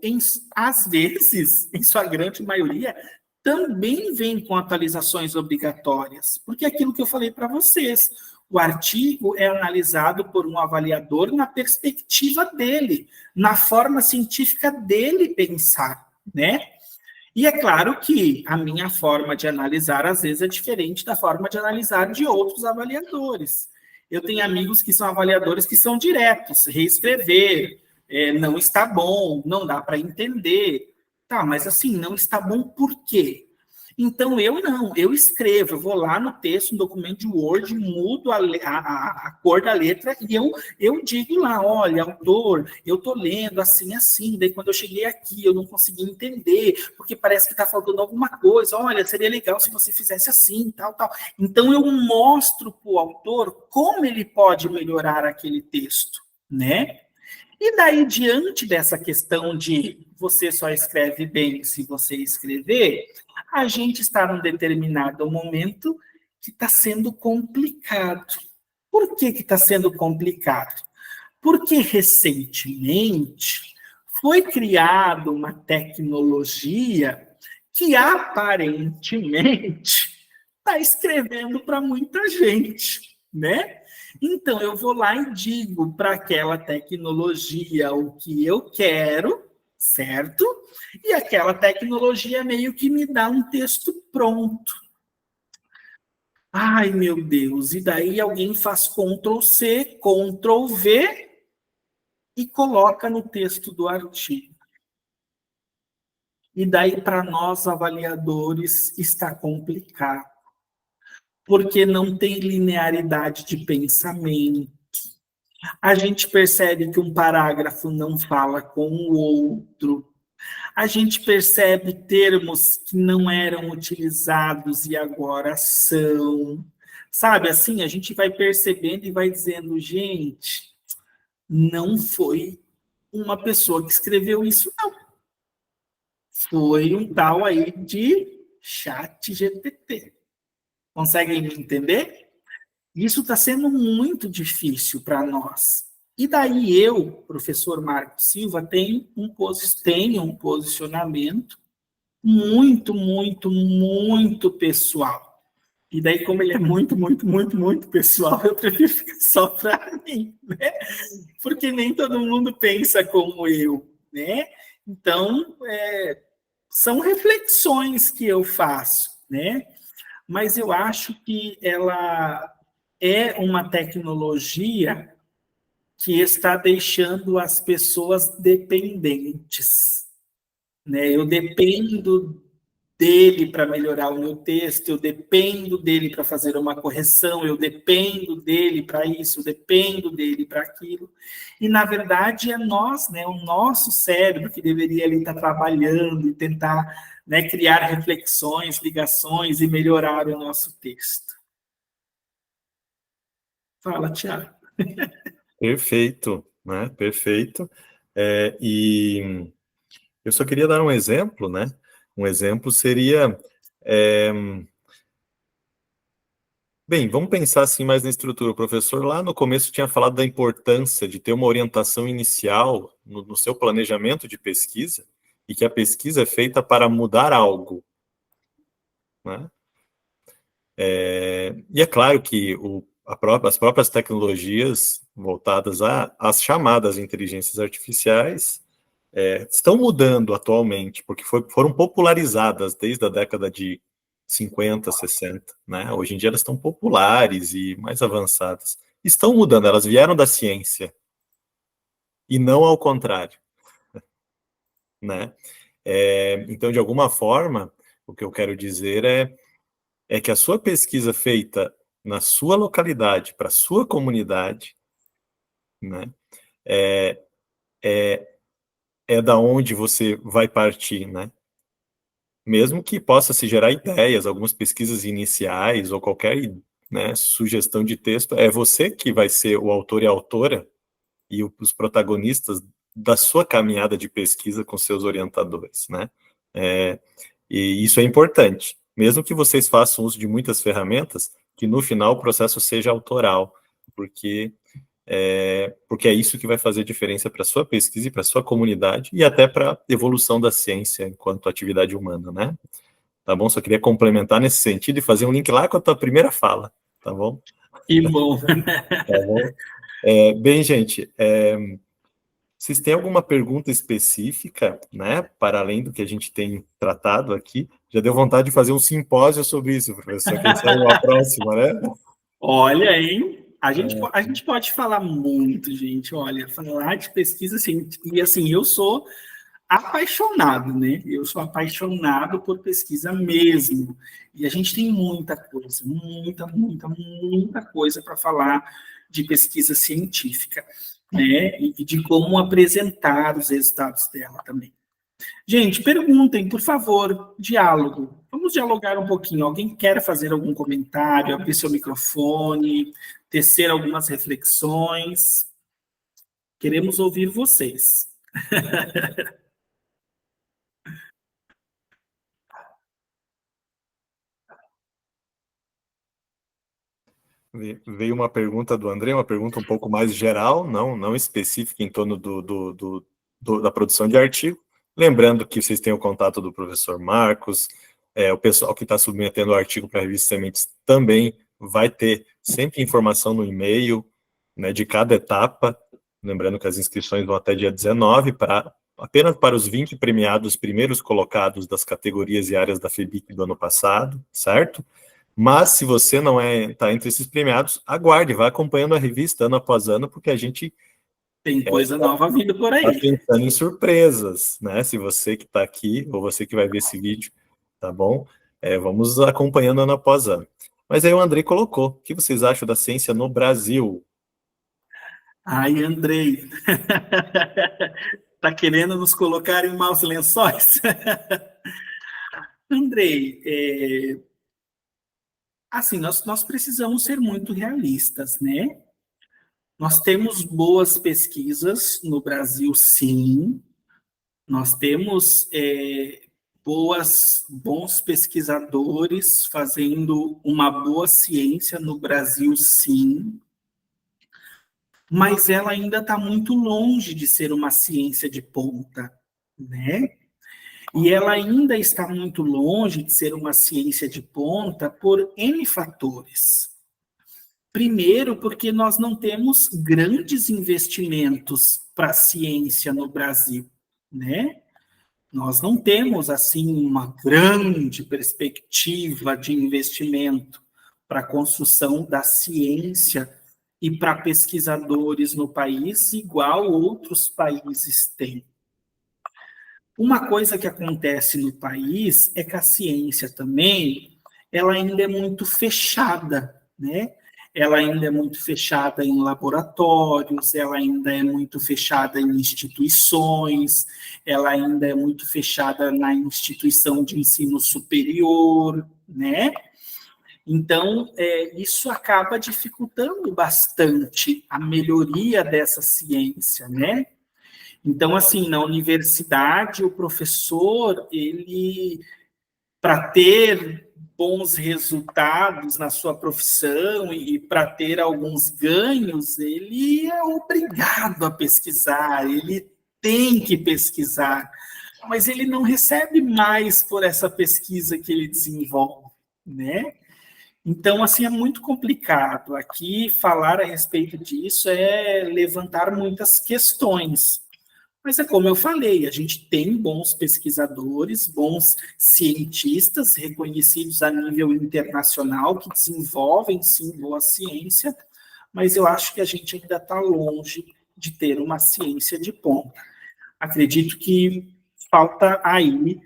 às vezes, em sua grande maioria, também vêm com atualizações obrigatórias. Porque é aquilo que eu falei para vocês, o artigo é analisado por um avaliador na perspectiva dele, na forma científica dele pensar, né? E é claro que a minha forma de analisar, às vezes, é diferente da forma de analisar de outros avaliadores. Eu tenho amigos que são avaliadores que são diretos, reescrever, não está bom, não dá para entender. Tá, mas assim, não está bom por quê? Então, eu escrevo, eu vou lá no texto, no documento de Word, mudo a cor da letra e eu digo lá, olha, autor, eu estou lendo assim, assim, daí quando eu cheguei aqui, eu não consegui entender, porque parece que está faltando alguma coisa, olha, seria legal se você fizesse assim, tal, tal. Então, eu mostro para o autor como ele pode melhorar aquele texto, né? E daí, diante dessa questão de você só escreve bem se você escrever, a gente está num determinado momento que está sendo complicado. Por que está sendo complicado? Porque recentemente foi criada uma tecnologia que aparentemente está escrevendo para muita gente, né? Então, eu vou lá e digo para aquela tecnologia o que eu quero, certo? E aquela tecnologia meio que me dá um texto pronto. Ai, meu Deus, e daí alguém faz Ctrl+C, Ctrl+V e coloca no texto do artigo. E daí, para nós, avaliadores, está complicado, porque não tem linearidade de pensamento. A gente percebe que um parágrafo não fala com o outro. A gente percebe termos que não eram utilizados e agora são. Sabe, assim, a gente vai percebendo e vai dizendo, gente, não foi uma pessoa que escreveu isso, não. Foi um tal aí de ChatGPT. Conseguem me entender? Isso está sendo muito difícil para nós. E daí eu, professor Marco Silva, tenho um posicionamento muito, muito, muito pessoal. E daí, como ele é muito, muito, muito, muito pessoal, eu prefiro ficar só para mim, né? Porque nem todo mundo pensa como eu, né? Então, são reflexões que eu faço, né? Mas eu acho que ela é uma tecnologia que está deixando as pessoas dependentes, né? Eu dependo dele para melhorar o meu texto, eu dependo dele para fazer uma correção, eu dependo dele para isso, eu dependo dele para aquilo. E, na verdade, é nós, né, o nosso cérebro que deveria ali estar trabalhando e tentar, né, criar reflexões, ligações e melhorar o nosso texto. Fala, Tiago. Perfeito, né? Perfeito. E eu só queria dar um exemplo, né? Um exemplo seria... Bem, vamos pensar assim mais na estrutura. O professor lá no começo tinha falado da importância de ter uma orientação inicial no seu planejamento de pesquisa e que a pesquisa é feita para mudar algo, né? E é claro que as próprias tecnologias voltadas às chamadas inteligências artificiais estão mudando atualmente, porque foram popularizadas desde a década de 50, 60, né? Hoje em dia elas estão populares e mais avançadas. Estão mudando, elas vieram da ciência, e não ao contrário, né? Então, de alguma forma, o que eu quero dizer é que a sua pesquisa feita na sua localidade, para a sua comunidade, né? É da onde você vai partir, né? Mesmo que possa se gerar ideias, algumas pesquisas iniciais ou qualquer, né, sugestão de texto, é você que vai ser o autor e a autora e os protagonistas da sua caminhada de pesquisa com seus orientadores, né? E isso é importante. Mesmo que vocês façam uso de muitas ferramentas, que no final o processo seja autoral, porque é isso que vai fazer diferença para a sua pesquisa e para a sua comunidade e até para a evolução da ciência enquanto atividade humana, né? Tá bom? Só queria complementar nesse sentido e fazer um link lá com a tua primeira fala, tá bom? Que bom. Tá bom? Bem, gente, vocês têm alguma pergunta específica, né, para além do que a gente tem tratado aqui? Já deu vontade de fazer um simpósio sobre isso, professor, quem sabe uma próxima, né? Olha, hein? A gente pode falar muito, gente. Olha, falar de pesquisa, assim, e assim, eu sou apaixonado, né? Eu sou apaixonado por pesquisa mesmo. E a gente tem muita coisa, muita coisa para falar de pesquisa científica, né? E de como apresentar os resultados dela também. Gente, perguntem, por favor, diálogo. Vamos dialogar um pouquinho. Alguém quer fazer algum comentário, abrir seu microfone, tecer algumas reflexões? Queremos ouvir vocês. Veio uma pergunta do André, uma pergunta um pouco mais geral, não específica em torno da produção de artigo. Lembrando que vocês têm o contato do professor Marcos, o pessoal que está submetendo o artigo para a revista Sementes também vai ter sempre informação no e-mail, né, de cada etapa. Lembrando que as inscrições vão até dia 19, apenas para os 20 premiados, primeiros colocados das categorias e áreas da FEBIC do ano passado, certo? Mas, se você não está entre esses premiados, aguarde, vá acompanhando a revista ano após ano, porque a gente tem coisa nova vindo por aí. Está pensando em surpresas, né? Se você que está aqui, ou você que vai ver esse vídeo, tá bom? Vamos acompanhando ano após ano. Mas aí o Andrei colocou, o que vocês acham da ciência no Brasil? Ai, Andrei, tá querendo nos colocar em maus lençóis? Andrei, assim, nós precisamos ser muito realistas, né? Nós temos boas pesquisas no Brasil, sim. Nós temos bons pesquisadores fazendo uma boa ciência no Brasil, sim. Mas ela ainda está muito longe de ser uma ciência de ponta, né? E ela ainda está muito longe de ser uma ciência de ponta por N fatores. Primeiro, porque nós não temos grandes investimentos para a ciência no Brasil, né? Nós não temos, assim, uma grande perspectiva de investimento para a construção da ciência e para pesquisadores no país, igual outros países têm. Uma coisa que acontece no país é que a ciência também, ela ainda é muito fechada, né? Ela ainda é muito fechada em laboratórios, ela ainda é muito fechada em instituições, ela ainda é muito fechada na instituição de ensino superior, né? Então, isso acaba dificultando bastante a melhoria dessa ciência, né? Então, assim, na universidade, o professor, ele, para ter bons resultados na sua profissão e para ter alguns ganhos, ele é obrigado a pesquisar, ele tem que pesquisar, mas ele não recebe mais por essa pesquisa que ele desenvolve, né? Então, assim, é muito complicado. Aqui, falar a respeito disso é levantar muitas questões. Mas é como eu falei, a gente tem bons pesquisadores, bons cientistas reconhecidos a nível internacional que desenvolvem, sim, boa ciência, mas eu acho que a gente ainda está longe de ter uma ciência de ponta. Acredito que falta aí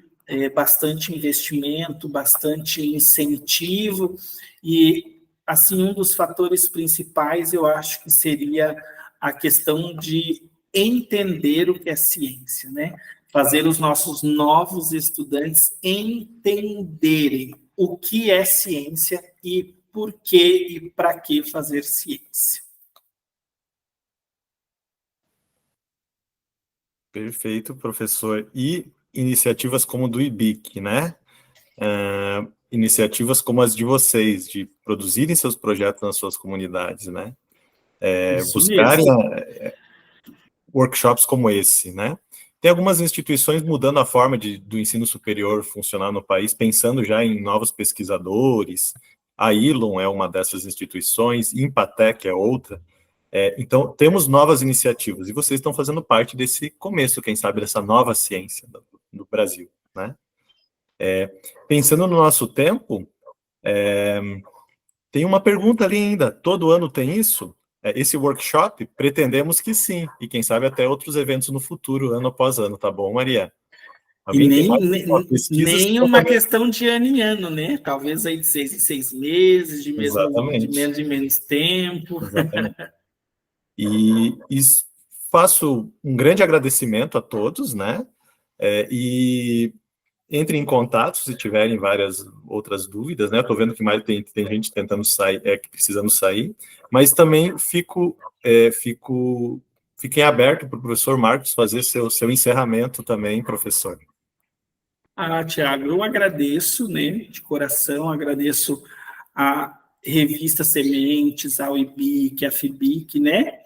bastante investimento, bastante incentivo e, assim, um dos fatores principais eu acho que seria a questão de entender o que é ciência, né? Fazer os nossos novos estudantes entenderem o que é ciência e por que e para que fazer ciência. Perfeito, professor. E iniciativas como do IBIC, né? Iniciativas como as de vocês, de produzirem seus projetos nas suas comunidades, né? Buscarem workshops como esse, né? Tem algumas instituições mudando a forma do ensino superior funcionar no país, pensando já em novos pesquisadores. A ILUM é uma dessas instituições, Empatec é outra. Então, temos novas iniciativas, e vocês estão fazendo parte desse começo, quem sabe, dessa nova ciência do Brasil, né? Pensando no nosso tempo, tem uma pergunta ali ainda, todo ano tem isso? esse workshop, pretendemos que sim, e quem sabe até outros eventos no futuro, ano após ano, tá bom, Maria? E nem uma questão de ano em ano, né? Talvez aí de 6 em 6 meses, de menos tempo. Exatamente. E faço um grande agradecimento a todos, né? E entre em contato se tiverem várias outras dúvidas, né? Estou vendo que mais tem gente tentando sair, precisando sair, mas também fiquem aberto para o professor Marcos fazer seu encerramento também, professor. Tiago, eu agradeço, né, de coração, agradeço a revista Sementes, ao IBIC, a FIBIC, né,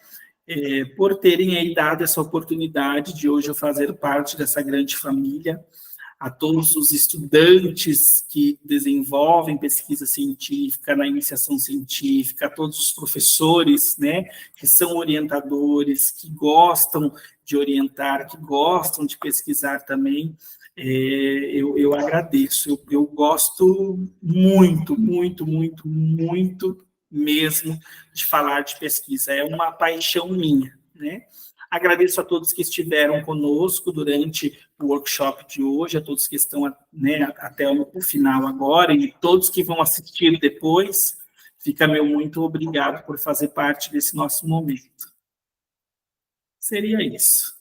por terem aí dado essa oportunidade de hoje eu fazer parte dessa grande família, a todos os estudantes que desenvolvem pesquisa científica, na iniciação científica, a todos os professores, né, que são orientadores, que gostam de orientar, que gostam de pesquisar também. Eu agradeço, eu gosto muito, muito, muito, muito mesmo de falar de pesquisa, é uma paixão minha, né? Agradeço a todos que estiveram conosco durante o workshop de hoje, a todos que estão, né, até o final agora, e todos que vão assistir depois, fica meu muito obrigado por fazer parte desse nosso momento. Seria isso.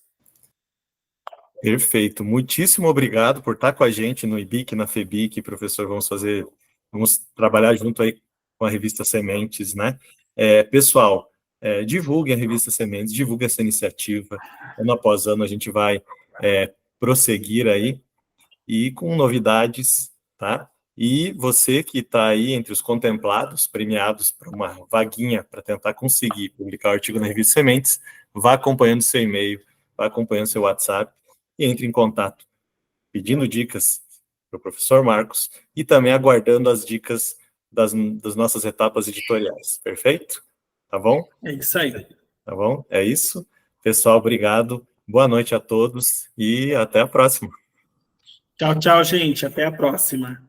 Perfeito. Muitíssimo obrigado por estar com a gente no IBIC, na FEBIC, professor. Vamos trabalhar junto aí com a revista Sementes, né? Pessoal, divulguem a revista Sementes, divulguem essa iniciativa. Ano após ano a gente vai prosseguir aí e com novidades, tá? E você que está aí entre os contemplados, premiados para uma vaguinha para tentar conseguir publicar o artigo na revista Sementes, vá acompanhando seu e-mail, vá acompanhando seu WhatsApp, e entre em contato, pedindo dicas para o professor Marcos e também aguardando as dicas das nossas etapas editoriais. Perfeito? Tá bom? É isso aí. Tá bom? É isso. Pessoal, obrigado. Boa noite a todos e até a próxima. Tchau, tchau, gente. Até a próxima.